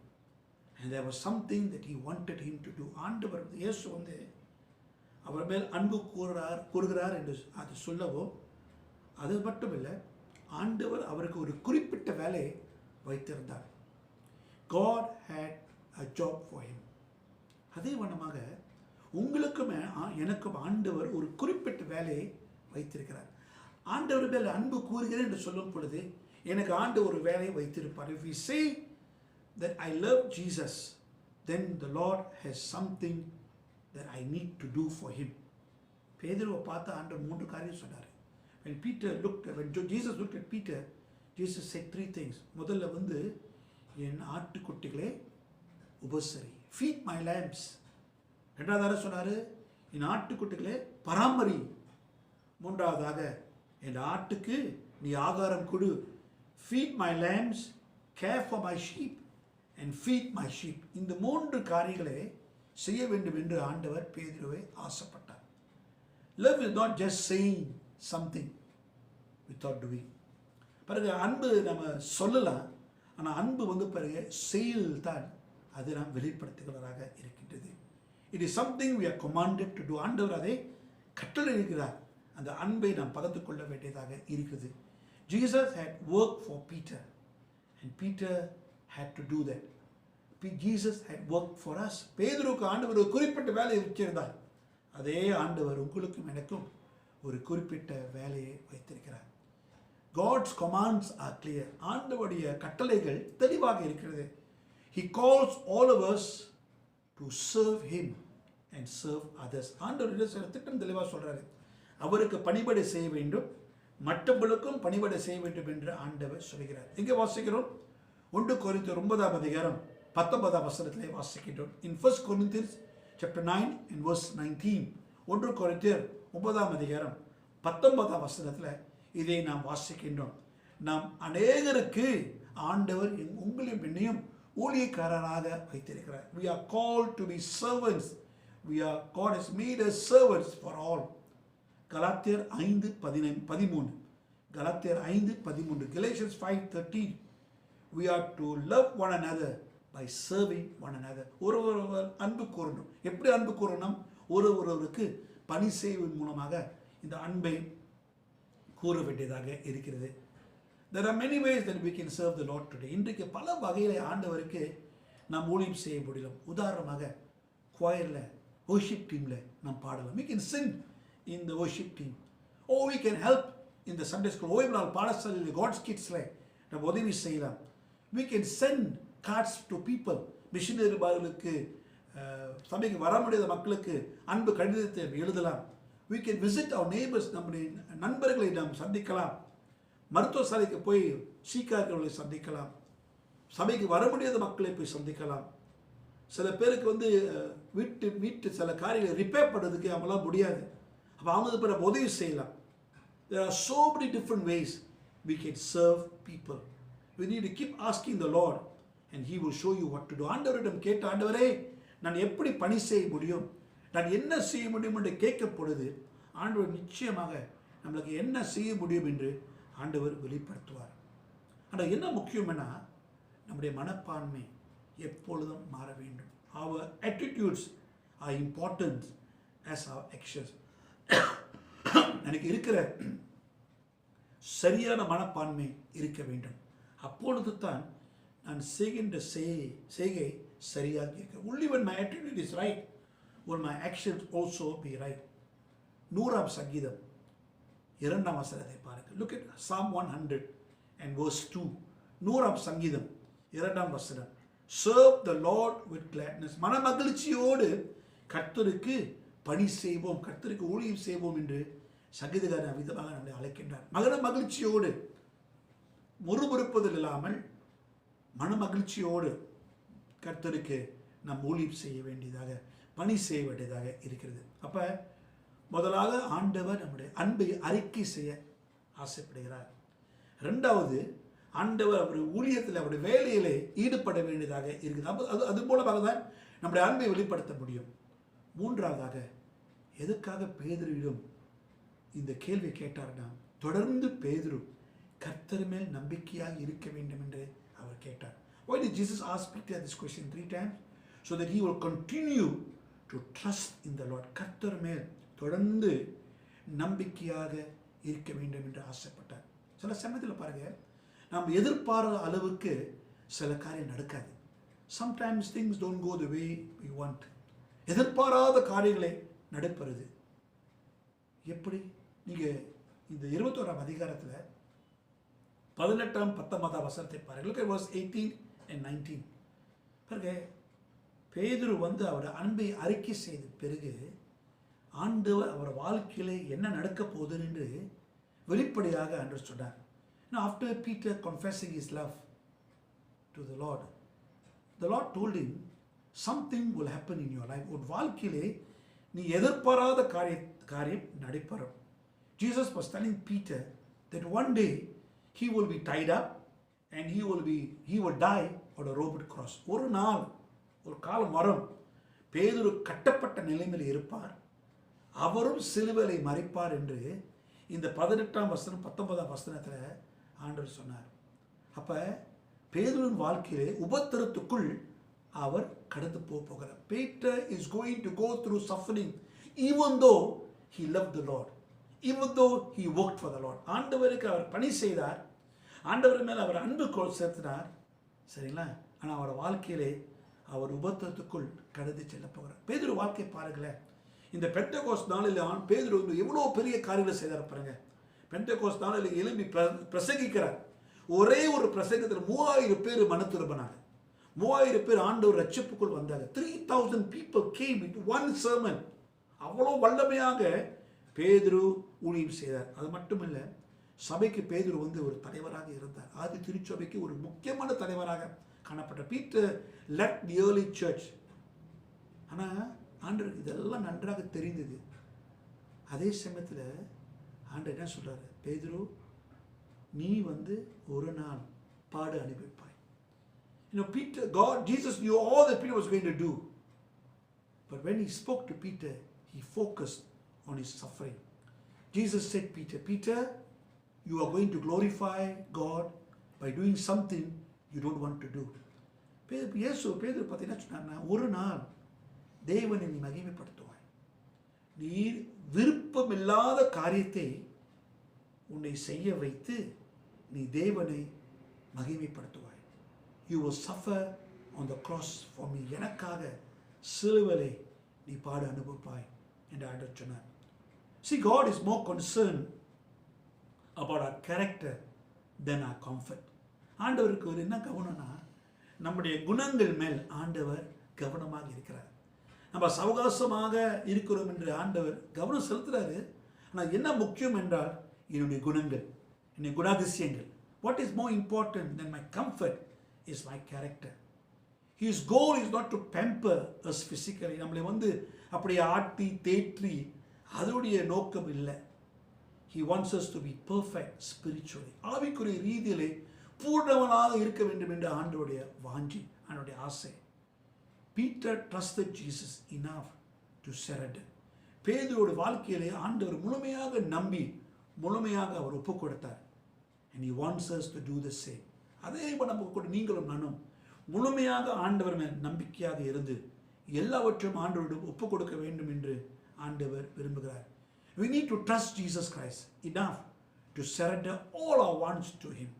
and there was something that he wanted him to do. ஆண்டவர் இயேசு அவர் மேல் அன்பு கூறுகிறார் என்று அது சொல்லவோ, அது மட்டும் இல்லை, ஆண்டவர் அவருக்கு ஒரு குறிப்பிட்ட வேலையை வைத்திருந்தார். God had a job for him. அதே வண்ணமாக உங்களுக்குமே எனக்கும் ஆண்டவர் ஒரு குறிப்பிட்ட வேலையை வைத்திருக்கிறார். ஆண்டவர் மேல் அன்பு கூறுகிறேன் என்று சொல்லும் பொழுது எனக்கு ஆண்டவர் ஒரு வேலையை வைத்திருப்பார். If we say that I love Jesus, then the Lord has something that I need to do for him. பேதுருவை பார்த்து ஆண்டவர் 3 காரியம் சொன்னார். When Jesus looked at Peter, Jesus said 3 things. முதல்ல என் ஆட்டுக்குட்டிகளே உபசரி, feed my lambs. ரெண்டாவதாக சொன்னார், என் ஆட்டுக்குட்டிகளே பராமரி. மூன்றாவதாக, என் ஆட்டுக்கு நீ ஆகாரம் கொடு, feed my lambs, care for my sheep and feed my sheep. இந்த 3 காரியங்களை செய்ய வேண்டும் என்று ஆண்டவர் பேதுருவை ஆசைப்பட்டார். Love is not just saying something without doing. பிறகு அன்பு நம்ம சொல்லலாம், ஆனால் அன்பு பிறகு செயல் தான் அது நாம் வெளிப்படுத்துகிறவராக இருக்கின்றது. It is something we are commanded to do. ஆண்டவர் அதை கட்டளை இருக்கிறார். அந்த அன்பை நாம் பகிர்ந்து கொள்ள வேண்டியதாக இருக்குது. Jesus had worked for Peter and Peter had to do that. Jesus had worked for us. பேதுருக்கு ஆண்டவர் ஒரு குறிப்பிட்ட வேலையை வச்சிருந்தார். அதே ஆண்டவர் உங்களுக்கும் எனக்கும் ஒரு குறிப்பிட்ட வேலையை வைத்திருக்கிறார். God's commands are clear. ஆண்டவருடைய கட்டளைகள் தெளிவாக இருக்கிறது. He calls all of us to serve him and serve others. ஆண்டவருடைய திட்டம் தெளிவாக சொல்றாரு. அவருக்கு பணிபடை செய்ய வேண்டும், மற்றவர்களுக்கும் பணிபடை செய்ய வேண்டும் என்று ஆண்டவர் சொல்கிறார். எங்கே வாசிக்கிறோம்? 1 கொரிந்தியர் 9ஆம் அதிகாரம் 19ஆம் வசனத்திலே வாசிக்கிறோம். In 1 Corinthians chapter 9 and verse 19. 1 கொரிந்தியர் 9ஆம் அதிகாரம் 19ஆம் வசனத்தில் இதை நாம் வாசிக்கின்றோம். நாம் அநேகருக்கு ஆண்டவர் உங்களையும் என்னையும் ஊழியக்காரராக வைத்திருக்கிறார். We are called to be servants. God has made us servants for all. கலாத்தியர் 5:13. கலாத்தியர் 5:13. Galatians 5:13. We are to love one another by serving one another. ஒருவர் அன்பு கூறணும். எப்படி அன்பு கூறணும்? ஒருவருக்கு பணி செய்வதன் மூலமாக இந்த அன்பை கூற வேண்டியதாக இருக்கிறது. There are many ways that we can serve the Lord today. இன்றைக்கு பல வகையில் ஆண்டவருக்கு நாம் ஊழியம் செய்ய முடியும். உதாரணமாக choirல, worship teamல நாம் பாடலாம். We can sing in the worship team. Or we can help in the Sunday school. ஓய்வு நாள் பாடசாலையில் God's Kidsல நாம் உதவி செய்யலாம். We can send cards to people. Missionary பார்களுக்கு, சபைக்கு வர முடியாத மக்களுக்கு அன்பு கடிதத்தை எழுதலாம். We can visit our neighbors. நம்முடைய நண்பர்களை நாம் சந்திக்கலாம். மருத்துவ சாலைக்கு போய் சீக்கார்களை சந்திக்கலாம். சபைக்கு வர முடியாத மக்களை போய் சந்திக்கலாம். சில பேருக்கு வந்து வீட்டு சில காரியங்களை ரிப்பேர் பண்ணுறதுக்கு அவங்களாம் முடியாது. அப்போ அவங்க இப்போ நம்ம உதவி செய்யலாம். There are so many different ways we can serve people. We need to keep asking the Lord and He will show you what to do. ஆண்டவரிடம் கேட்ட, ஆண்டவரே நான் எப்படி பணி செய்ய முடியும், நான் என்ன செய்ய முடியும் என்று கேட்கும் பொழுது ஆண்டவர் நிச்சயமாக நம்மளுக்கு என்ன செய்ய முடியும் என்று ஆண்டவர் வெளிப்படுத்துவார். ஆனால் என்ன முக்கியம்னா நம்முடைய மனப்பான்மை எப்பொழுதும் மாற வேண்டும். Our attitudes are important as our actions. எனக்கு இருக்கிற சரியான மனப்பான்மை இருக்க வேண்டும். அப்பொழுது தான் நான் செய்கின்ற செய்கை சரியாக இருக்க. Only when my attitude is right will my actions also be right. 100 சங்கீதம் 2 வசனத்தை பாருங்கள். Look at Psalm 100 and verse 2. 100 சங்கீதம் 2 வசனம். Serve the Lord with gladness. மன மகிழ்ச்சியோடு கர்த்தருக்கு பணி செய்வோம், கர்த்தருக்கு ஊழியம் செய்வோம் என்று சங்கீதக்காரன் விதமாக நம்மை அழைக்கின்றார். மன மகிழ்ச்சியோடு, முறுமுறுப்பதில் இல்லாமல் மன மகிழ்ச்சியோடு கர்த்தருக்கு நாம் ஊழியம் செய்ய வேண்டியதாக, பணி செய்ய வேண்டியதாக இருக்கிறது. அப்போ முதலாக ஆண்டவர் நம்முடைய அன்பை அறிக்கை செய்ய ஆசைப்படுகிறார். ரெண்டாவது, ஆண்டவர் அவருடைய ஊழியத்தில், அவருடைய வேலையிலே ஈடுபட வேண்டியதாக இருக்குது. அது மூலமாக தான் நம்முடைய அன்பை வெளிப்படுத்த முடியும். மூன்றாவதாக, எதுக்காக பேதுருவிடம் இந்த கேள்வி கேட்டார்னா, தொடர்ந்து பேதுரு கர்த்தர் மேல் நம்பிக்கையாக இருக்க வேண்டும் என்று அவர் கேட்டார். Why did Jesus ask Peter this question 3 times? So that he will continue to trust in the Lord. கர்த்தர் மேல் தொடர்ந்து நம்பிக்கையாக இருக்க வேண்டும் என்று ஆசைப்பட்டார். சில சமயத்தில் பாருங்க, நாம் எதிர்பாராத அளவுக்கு சில காரியம் நடக்காது. Sometimes things don't go the way we want. எதிர்பாராத காரியங்களை நடைபெறுது. எப்படி? நீங்கள் இந்த 21ஆம் அதிகாரத்தில் 18, 19 வசனத்தை பாருங்கள். Look at verse 18 and 19. பாருங்க, பேதுரு வந்து அவருடைய அன்பை அறிக்கை செய்த பிறகு ஆண்டவர் அவர் வாழ்க்கையிலே என்ன நடக்க போகுது என்று வெளிப்படையாக ஆண்டவர் சொன்னார். After Peter confessing his love to the Lord told him something will happen in your life. உன் வாழ்க்கையிலே நீ எதிர்பாராத காரியம் நடைபெறும். Jesus was telling Peter that one day he will be tied up and he will die on a Roman cross. ஒரு நாள், ஒரு காலம் வரும், பேதுரு கட்டப்பட்ட நிலைமையில் இருப்பார், அவரும் சிலுவையை மறிப்பார் என்று இந்த 18ஆம் வசனம் 19ஆம் வசனத்தில் ஆண்டவர் சொன்னார். அப்போ பேதுருவின் வாழ்க்கையிலே உபத்திரத்துக்குள் அவர் கடந்து போகிறார். Peter is going to go through suffering even though he loved the Lord, even though he worked for the Lord. ஆண்டவருக்கு அவர் பணி செய்தார், ஆண்டவர் மேல் அவர் அன்பு செலுத்தினார், சரிங்களா? ஆனால் அவர் வாழ்க்கையிலே அவர் உபத்திரத்துக்குள் கடந்து செல்ல போகிறார். பேதுரு வாழ்க்கை பாருங்களேன். இந்த பெந்தெகோஸ்து நாளில் பேதுரு எவ்வளோ பெரிய காரியங்களை செய்தார் பாருங்க. பெந்தெகோஸ்து நாளில் எழும்பி பிரசங்கிக்கிறார். ஒரே ஒரு பிரசங்கத்தில் 3000 பேர் மனத்திரும்பினாங்க. 3000 பேர் ஆண்டவர் ரட்சிப்புக்குள் வந்தாங்க. 3000 people came with one sermon. அவ்வளோ வல்லமையாக பேதுரு ஊழியம் செய்தார். அது மட்டும் இல்லை, சபைக்கு பேதுரு வந்து ஒரு தலைவராக இருந்தார். ஆதி திருச்சபைக்கு ஒரு முக்கியமான தலைவராக காணப்பட்டார். Peter led the early church. ஆனால் ஆண்டவருக்கு இதெல்லாம் நன்றாக தெரிந்தது. அதே சமயத்தில் ஆண்டவர் என்ன சொல்றாரு? பேதுரு, நீ வந்து ஒரு நாள் பாடு அனுபவிப்பாய். Jesus knew all that Peter was going to do. But when he spoke to Peter, he focused on his suffering. Jesus said, Peter, you are going to glorify God by doing something you don't want to do. பேதுரு பார்த்தீங்கன்னா சொன்னார்னா, ஒரு நாள் தேவனை நீ மகிமைப்படுத்துவாய். நீ விருப்பமில்லாத காரியத்தை உன்னை செய்ய வைத்து நீ தேவனை மகிமைப்படுத்துவாய். You will suffer on the cross for me. எனக்காக சிலுவையிலே நீ பாடு அனுபவிப்பாய் என்று ஆண்டவர் சொன்னார். See, God is more concerned about our character than our comfort. ஆண்டவருக்கு ஒரு என்ன கவனம்னா, நம்முடைய குணங்கள் மேல் ஆண்டவர் கவனமாக இருக்கிறார். நம்ம சவகாசமாக இருக்கிறோம் என்று ஆண்டவர் கவனம் செலுத்துறாரு. ஆனால் என்ன முக்கியம் என்றால் என்னுடைய குணங்கள், என்னுடைய குணாதிசயங்கள். What is more important than my comfort is my character. His goal is not to pamper us physically. நம்மளை வந்து அப்படியே ஆட்டி தேற்றி அதோடைய நோக்கம் இல்லை. He wants us to be perfect spiritually. ஆவிக்குரிய ரீதியிலே பூர்ணவனாக இருக்க வேண்டும் என்று ஆண்டவருடைய வாஞ்சி, ஆண்டவருடைய ஆசை. Peter trusted Jesus enough to surrender. பேதுருவோட வாழ்க்கையிலே ஆண்டவர் முழுமையாக நம்பி முழுமையாக அவர் ஒப்பு கொடுத்தார். And he wants us to do the same. அதே போல நம்ம கூட நீங்களும் நானும் முழுமையாக ஆண்டவர் மேல் நம்பிக்கையாக இருந்து எல்லாவற்றையும் ஆண்டவரிடம் ஒப்பு கொடுக்க வேண்டும் என்று ஆண்டவர் விரும்புகிறார். We need to trust Jesus Christ enough to surrender all our wants to him.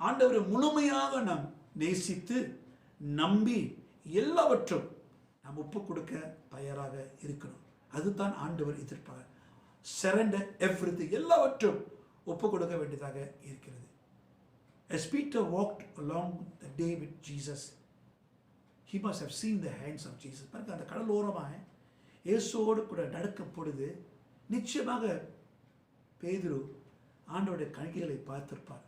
ஆண்டவரை முழுமையாக நாம் நேசித்து நம்பி எல்லாவற்றும் நாம் ஒப்பு கொடுக்க தயாராக இருக்கணும். அதுதான் ஆண்டவர் எதிர்ப்பார். Surrender everything. எல்லாவற்றும் ஒப்பு கொடுக்க வேண்டியதாக இருக்கிறது. As Peter walked along the day with Jesus, he must have seen the hands of Jesus. பாருங்க, அந்த கடலோரமாக இயேசுவோடு கூட நடக்கும் பொழுது நிச்சயமாக பேதுரு ஆண்டவருடைய கண்களை பார்த்திருப்பார்.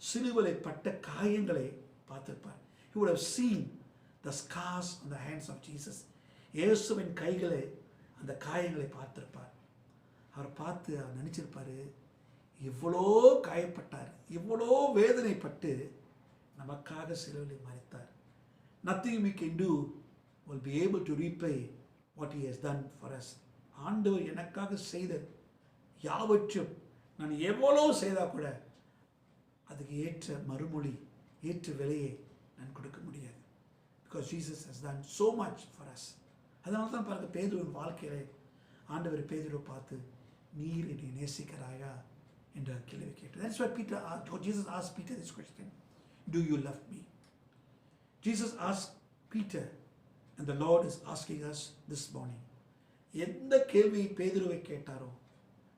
சிலுவையிலே பட்ட காயங்களை பார்த்திருப்பார். He would have seen the scars on the hands of Jesus. இயேசுவின் கைகளை, அந்த காயங்களை பார்த்திருப்பார். அவர் பார்த்து அவர் நினைச்சிருப்பாரு, இவ்வளோ காயப்பட்டார், இவ்வளோ வேதனைப்பட்டு நமக்காக சிலுவையில் மரித்தார். Nothing we can do will be able to repay what he has done for us. ஆண்டவர் எனக்காக செய்த யாவற்றும் நான் எவ்வளோ செய்தால் கூட அதுக்கு ஏற்ற மறுமொழி, ஏற்ற விலையை நான் கொடுக்க முடியாது. Because Jesus has done so much for us. அதனால தான் பாருங்க, பேதுருவின் வாழ்க்கையிலே ஆண்டவர் பேதுருவை பார்த்து நீர் என்னை நேசிக்கிறாயா என்ற கேள்வி கேட்டார். That's why Jesus asked Peter this question. Do you love me? Jesus asked Peter, and the Lord is asking us this morning. எந்த கேள்வியை பேதுருவை கேட்டாரோ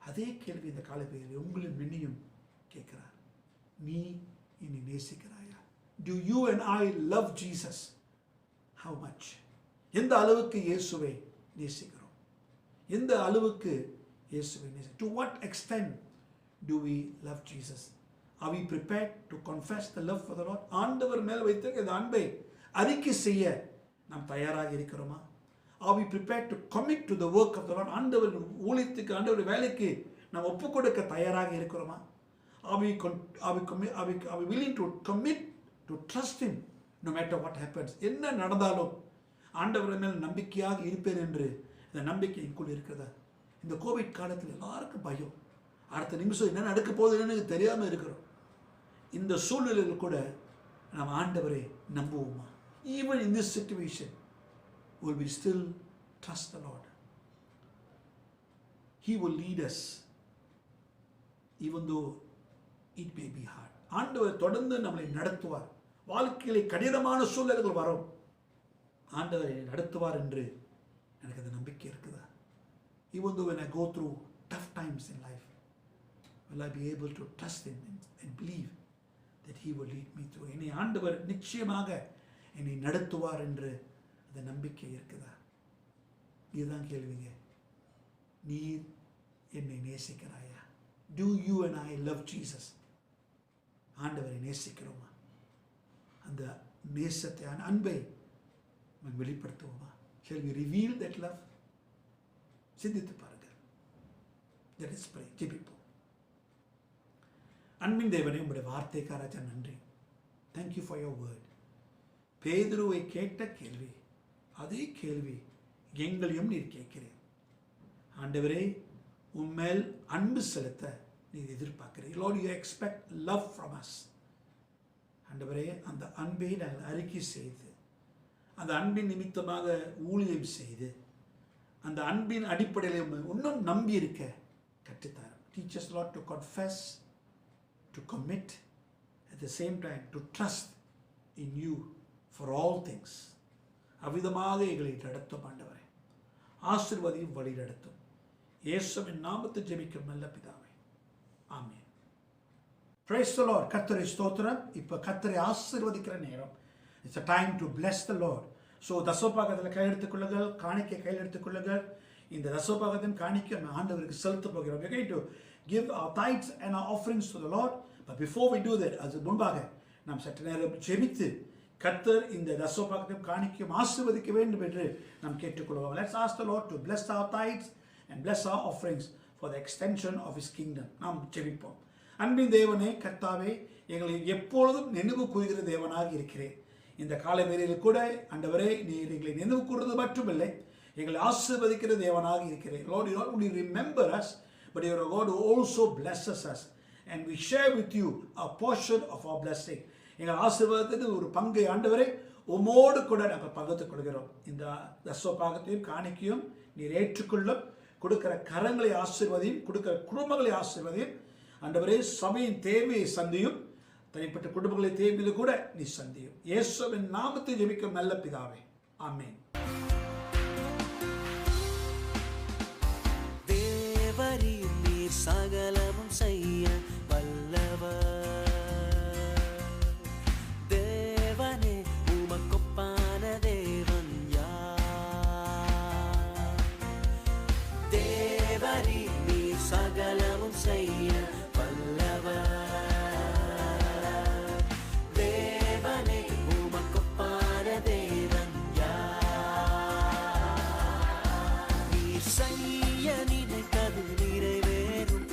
அதே கேள்வி இந்த காலையில் உங்களும் என்னையும் கேட்கிறார். நீ என்னை நேசிக்கிறாயா? Do you and I love Jesus? How much? எந்த அளவுக்கு இயேசுவை நேசிக்கிறோம்? எந்த அளவுக்கு இயேசுவை நேசிக்கிறோம்? To what extent do we love Jesus? Are we prepared to confess the love for the Lord? ஆண்டவர் மேல் வைத்திருக்கிற இந்த அன்பை அறிக்கை செய்ய நாம் தயாராக இருக்கிறோமா? Are we prepared to commit to the work of the Lord? ஆண்டவர் ஊழியத்துக்கு, ஆண்டவர் வேலைக்கு நாம் ஒப்பு கொடுக்க தயாராக இருக்கிறோமா? Are we willing to commit to trust him no matter what happens? என்ன நடந்தாலும் ஆண்டவர் மேல் நம்பிக்கையாக இருப்பேன் என்று இந்த நம்பிக்கை எனக்குள் இருக்கிறதா? இந்த கோவிட் காலத்தில் எல்லாருக்கும் பயம். அடுத்த நிமிஷம் என்ன நடக்க போகுதுன்னு தெரியாமல் இருக்கிறோம். இந்த சூழ்நிலையில் கூட நாம் ஆண்டவரை நம்புவோமா? Even in this situation, will we still trust the Lord? He will lead us even though it may be hard. ஆண்டவர் தொடர்ந்து நம்மளை நடத்துவார். வாழ்க்கையிலே கடினமான சூழ்நிலைகள் வரும், ஆண்டவரை நடத்துவார் என்று எனக்கு அந்த நம்பிக்கை இருக்குதா? Even though when I go through tough times in life, will I be able to trust him and believe that he will lead me through? என்னை ஆண்டவர் நிச்சயமாக என்னை நடத்துவார் என்று அந்த நம்பிக்கை இருக்குதா? இதுதான் கேள்விங்க. நீர் என்னை நேசிக்கிறாயா? Do you and I love Jesus? ஆண்டவரை நேசிக்கிறோமா? அந்த நேசத்தை, அன்பை நாம் வெளிப்படுத்துவோமா? Shall we reveal that love? சிந்தித்து பாருங்க. Let us pray. ஜெபிப்போம். அன்பின் தேவனே, உங்களுடைய வார்த்தைக்காராஜா நன்றி. Thank you for your word. பேதுருவை கேட்ட கேள்வி, அதே கேள்வி எங்களையும் நீர் கேட்கிறேன். ஆண்டவரே, உம்மேல் அன்பு செலுத்த நீர் எதிர்பார்க்கிறீர்கள். Lord, you expect love from us. ஆண்டவரே, அந்த அன்பை நாங்கள் அறிக்கை செய்து, அந்த அன்பின் நிமித்தமாக ஊழியம் செய்து, அந்த அன்பின் அடிப்படையில் இன்னும் நம்பி இருக்க கற்றுத்தார். Teach us, Lord, to confess, to commit, at the same time to trust in you for all things. அவ்விதமாக எங்களை நடத்தும் ஆண்டவரே, ஆசீர்வதியும் வழி நடத்தும். இயேசுவின் நாமத்தில் ஜெபிக்கும் நல்ல பிதாவே, ஆமென். Praise the Lord. கர்த்தரை ஸ்தோத்திரம். இப்போ கர்த்தரை ஆசீர்வதிக்கிற நேரம். It's a time to bless the Lord. So தசோபாகத்தில் கையெழுத்துக் கொள்ளுங்கள், காணிக்கை கையில் எடுத்துக் கொள்ளுங்கள். இந்த தசோபாகத்தின் காணிக்கை நம்ம ஆண்டவருக்கு செலுத்த போகிறோம். We are going to give our tithes and our offerings to the Lord. But before we do that, அது முன்பாக நாம் சற்று நேரம் ஜெபித்து கர்த்தர் இந்த தசோபாகத்தையும் காணிக்கையும் ஆசீர்வதிக்க வேண்டும் என்று நாம் கேட்டுக்கொள்வோம். Let's ask the Lord to bless our tithes and bless our offerings for the extension of His kingdom. நாம் ஜெபிப்போம். அன்பின் தேவனே, கர்த்தாவே, எங்களை எப்பொழுதும் நினைவு கூறுகிற தேவனாக இருக்கிறேன். இந்த காலை வேளையில் கூட ஆண்டவரே, நீர் எங்களை நினைவு கூறுவது மட்டுமில்லை, எங்களை ஆசீர்வதிக்கிற தேவனாக இருக்கிறேன். Lord, you not only remember us, but you are a God who also blesses us, and we share with you a portion of our blessing. எங்கள் ஆசீர்வாதத்தின் ஒரு பங்கை ஆண்டவரே உமோடு கூட நாங்கள் பகிர்ந்து கொள்கிறோம். இந்த தசோபாகத்தையும் காணிக்கையும் நீர் ஏற்றுக்கொள்ளும். கொடுக்கிற கரங்களை ஆசீர்வதியும், கொடுக்கிற குடும்பங்களை ஆசீர்வதியும். ஆண்டவரே, சபையின் தேவையை சந்தியும், தனிப்பட்ட குடும்பங்களை தேவையில் கூட நீ சந்தியும். இயேசுவின் நாமத்தை ஜெபிக்கும் நல்ல பிதாவே, ஆமென். தேவரீர் நீர் சகலமும் செய்ய வல்லவர். தேவனே, உமக்கொப்பான தேவன் யார்? தேவரீர் நீர் சகலமும் செய்ய வல்லவர். தேவனே, உமக்கொப்பான தேவன் யார்? நீர் செய்ய நினைத்தது நிறைவேறும்.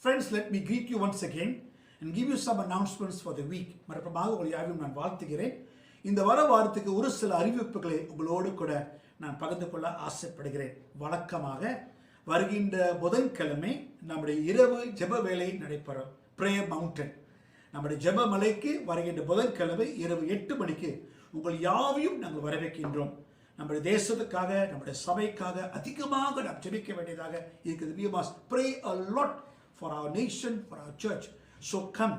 Friends, let me greet you once again and give you some announcements for the week. மறுபடியும் உங்களை யாவையும் நான் வாழ்த்துகிறேன். இந்த வாரத்துக்கு ஒரு சில அறிவிப்புகளை உங்களோடு கூட நான் பகிர்ந்து கொள்ள ஆசைப்படுகிறேன். வழக்கமாக வருகின்ற புதன்கிழமை நம்முடைய இரவு ஜெப வேலை நடைபெறும். பிரேயர் மவுண்டன் நம்முடைய ஜெப மலைக்கு வருகின்ற புதன்கிழமை இரவு 8 மணிக்கு உங்கள் யாவையும் நாங்கள் வரவேற்கின்றோம். நம்முடைய தேசத்துக்காக நம்முடைய சபைக்காக அதிகமாக நாம் ஜெபிக்க வேண்டியதாக இருக்குது. We must pray a lot for our nation, for our church. So come,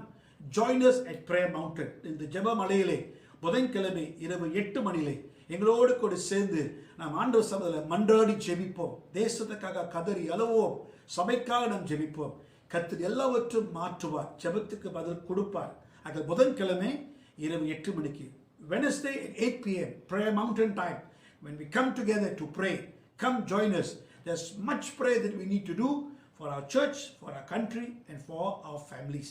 join us at Prayer Mountain. இந்த ஜெப மலையிலே புதன்கிழமை இரவு 8 மணியிலே எங்களோடு கூட சேர்ந்து நாம் ஆண்டவர் சபையில் மன்றாடி ஜெபிப்போம். தேசத்துக்காக கதறி அழுவோம். சபைக்காக நாம் ஜெபிப்போம். கர்த்தர் எல்லாவற்றும் மாற்றுவார், ஜெபத்துக்கு பதில் கொடுப்பார். ஆக புதன்கிழமை இரவு 8 மணிக்கு. Wednesday at 8 p.m. Prayer Mountain time. When we come together to pray, come join us. There's much prayer that we need to do for our church, for our country and for our families.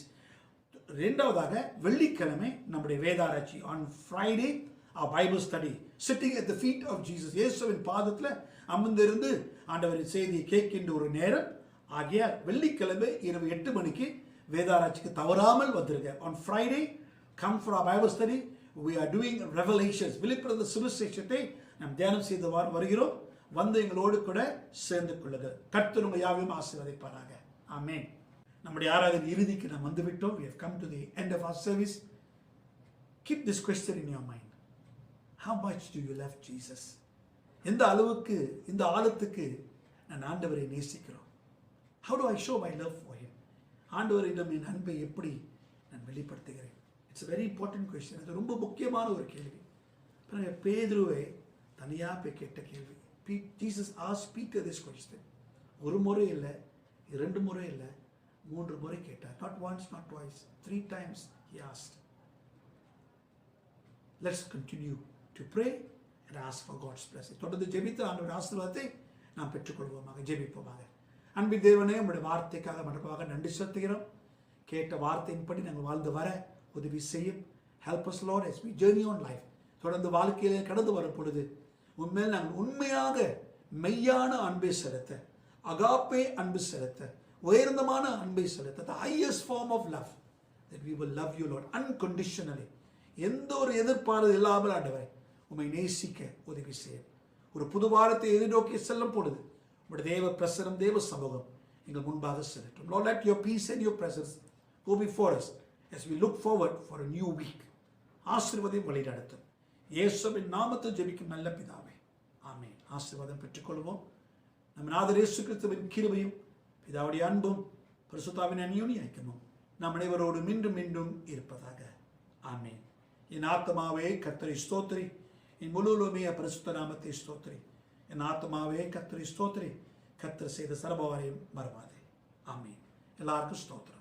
ரெண்டாவதாக வெள்ளிக்கிழமை நம்முடைய வேதாராய்ச்சி. On Friday our Bible study, sitting at the feet of Jesus. இயேசுவின் பாதத்தில் அமர்ந்திருந்து ஆண்டவரின் செய்தியை கேட்கின்ற ஒரு நேரம். ஆகிய வெள்ளிக்கிழமை இரவு 8 மணிக்கு வேதாராய்ச்சிக்கு தவறாமல் வந்துருங்க. On Friday, come for our Bible study. We are doing Revelations. வெளிப்படுத்த சுவிசேஷத்தை நாம் தியானம் செய்து வருகிறோம். வந்து எங்களோடு கூட சேர்ந்து கொள்ளுங்கள். கர்த்தர் உங்கள் யாவையும் ஆசீர்வதிப்பாராக. ஆமென். நம்முடைய ஆராதனை இறுதிக்கு நாம் வந்துவிட்டோம். We have come to the end of our service. Keep this question in your mind. How much do you love Jesus? எந்த அளவுக்கு, இந்த ஆழத்துக்கு நான் ஆண்டவரை நேசிக்கிறோம். How do I show my love for him? ஆண்டவரிடம் என் அன்பை எப்படி நான் வெளிப்படுத்துகிறேன்? It's a very important question. அது ரொம்ப முக்கியமான ஒரு கேள்வி. பேதுருவை தனியாக போய் கேட்ட கேள்வி. Jesus asked Peter this question. ஒரு முறை இல்லை, 2 முறை இல்லை, 3 முறை கேட்டார். Not once, not twice, 3 times he asked. Let's continue to pray and ask for God's blessing. தொடர்ந்து ஜெபித்து ஆண்டவருடைய ஆசீர்வாதத்தை நாம் பெற்றுக்கொள்வோமாக. ஜெபிப்போமாக. அன்பின் தேவனே, உங்களுடைய வார்த்தைக்காக மனப்பாக நன்றி செலுத்துகிறோம். கேட்ட வார்த்தையின்படி நாங்கள் வாழ்ந்து வர உதவி செய்யும். Help us Lord as we journey on life. தொடர்ந்து வாழ்க்கையிலே கடந்து வரும் பொழுது உண்மையில் நாங்கள் உண்மையாக மெய்யான அன்பை செலுத்த, அகாப்பே அன்பு செலுத்த, உயர்ந்தமான அன்பை செலுத்த, the highest form of love, that we will love you Lord unconditionally. எந்த ஒரு எதிர்பார்ப்பு இல்லாமல் ஆண்டவரை உம்மை நேசிக்க உதவி செய்யும். ஒரு புது வாரத்தை எதிர்நோக்கி செல்லும் பொழுது உங்களுடைய தேவ பிரசனம், தேவ சமூகம் எங்கள் முன்பாக செல்லட்டும். Lord, let your peace and your presence go before us as we look forward for a new week. ஆசீர்வாதம் வழி நடத்தும். இயேசுவின் நாமத்தில் ஜெபிக்கும் நல்ல பிதாவே, ஆமென். ஆசீர்வாதம் பெற்றுக்கொள்வோம். நம் நாதர் இயேசு கிறிஸ்துவின் கிருபையும் பிதாவுடைய அன்பும் பரிசுத்தாவின் அந்யோன்ய ஐக்கியமும் நம் அனைவரோடு மீண்டும் மீண்டும் இருப்பதாக. ஆமென். என் ஆத்மாவே கர்த்தரை ஸ்தோத்திரி, என் முழுவதுமே பரிசுத்த நாமத்தை ஸ்தோத்திரி. என் ஆத்மாவே கர்த்தரை ஸ்தோத்திரி, கர்த்தர் செய்த சர்வகாரியம் மறவாதே. ஆமென். எல்லாருக்கும் ஸ்தோத்திரம்.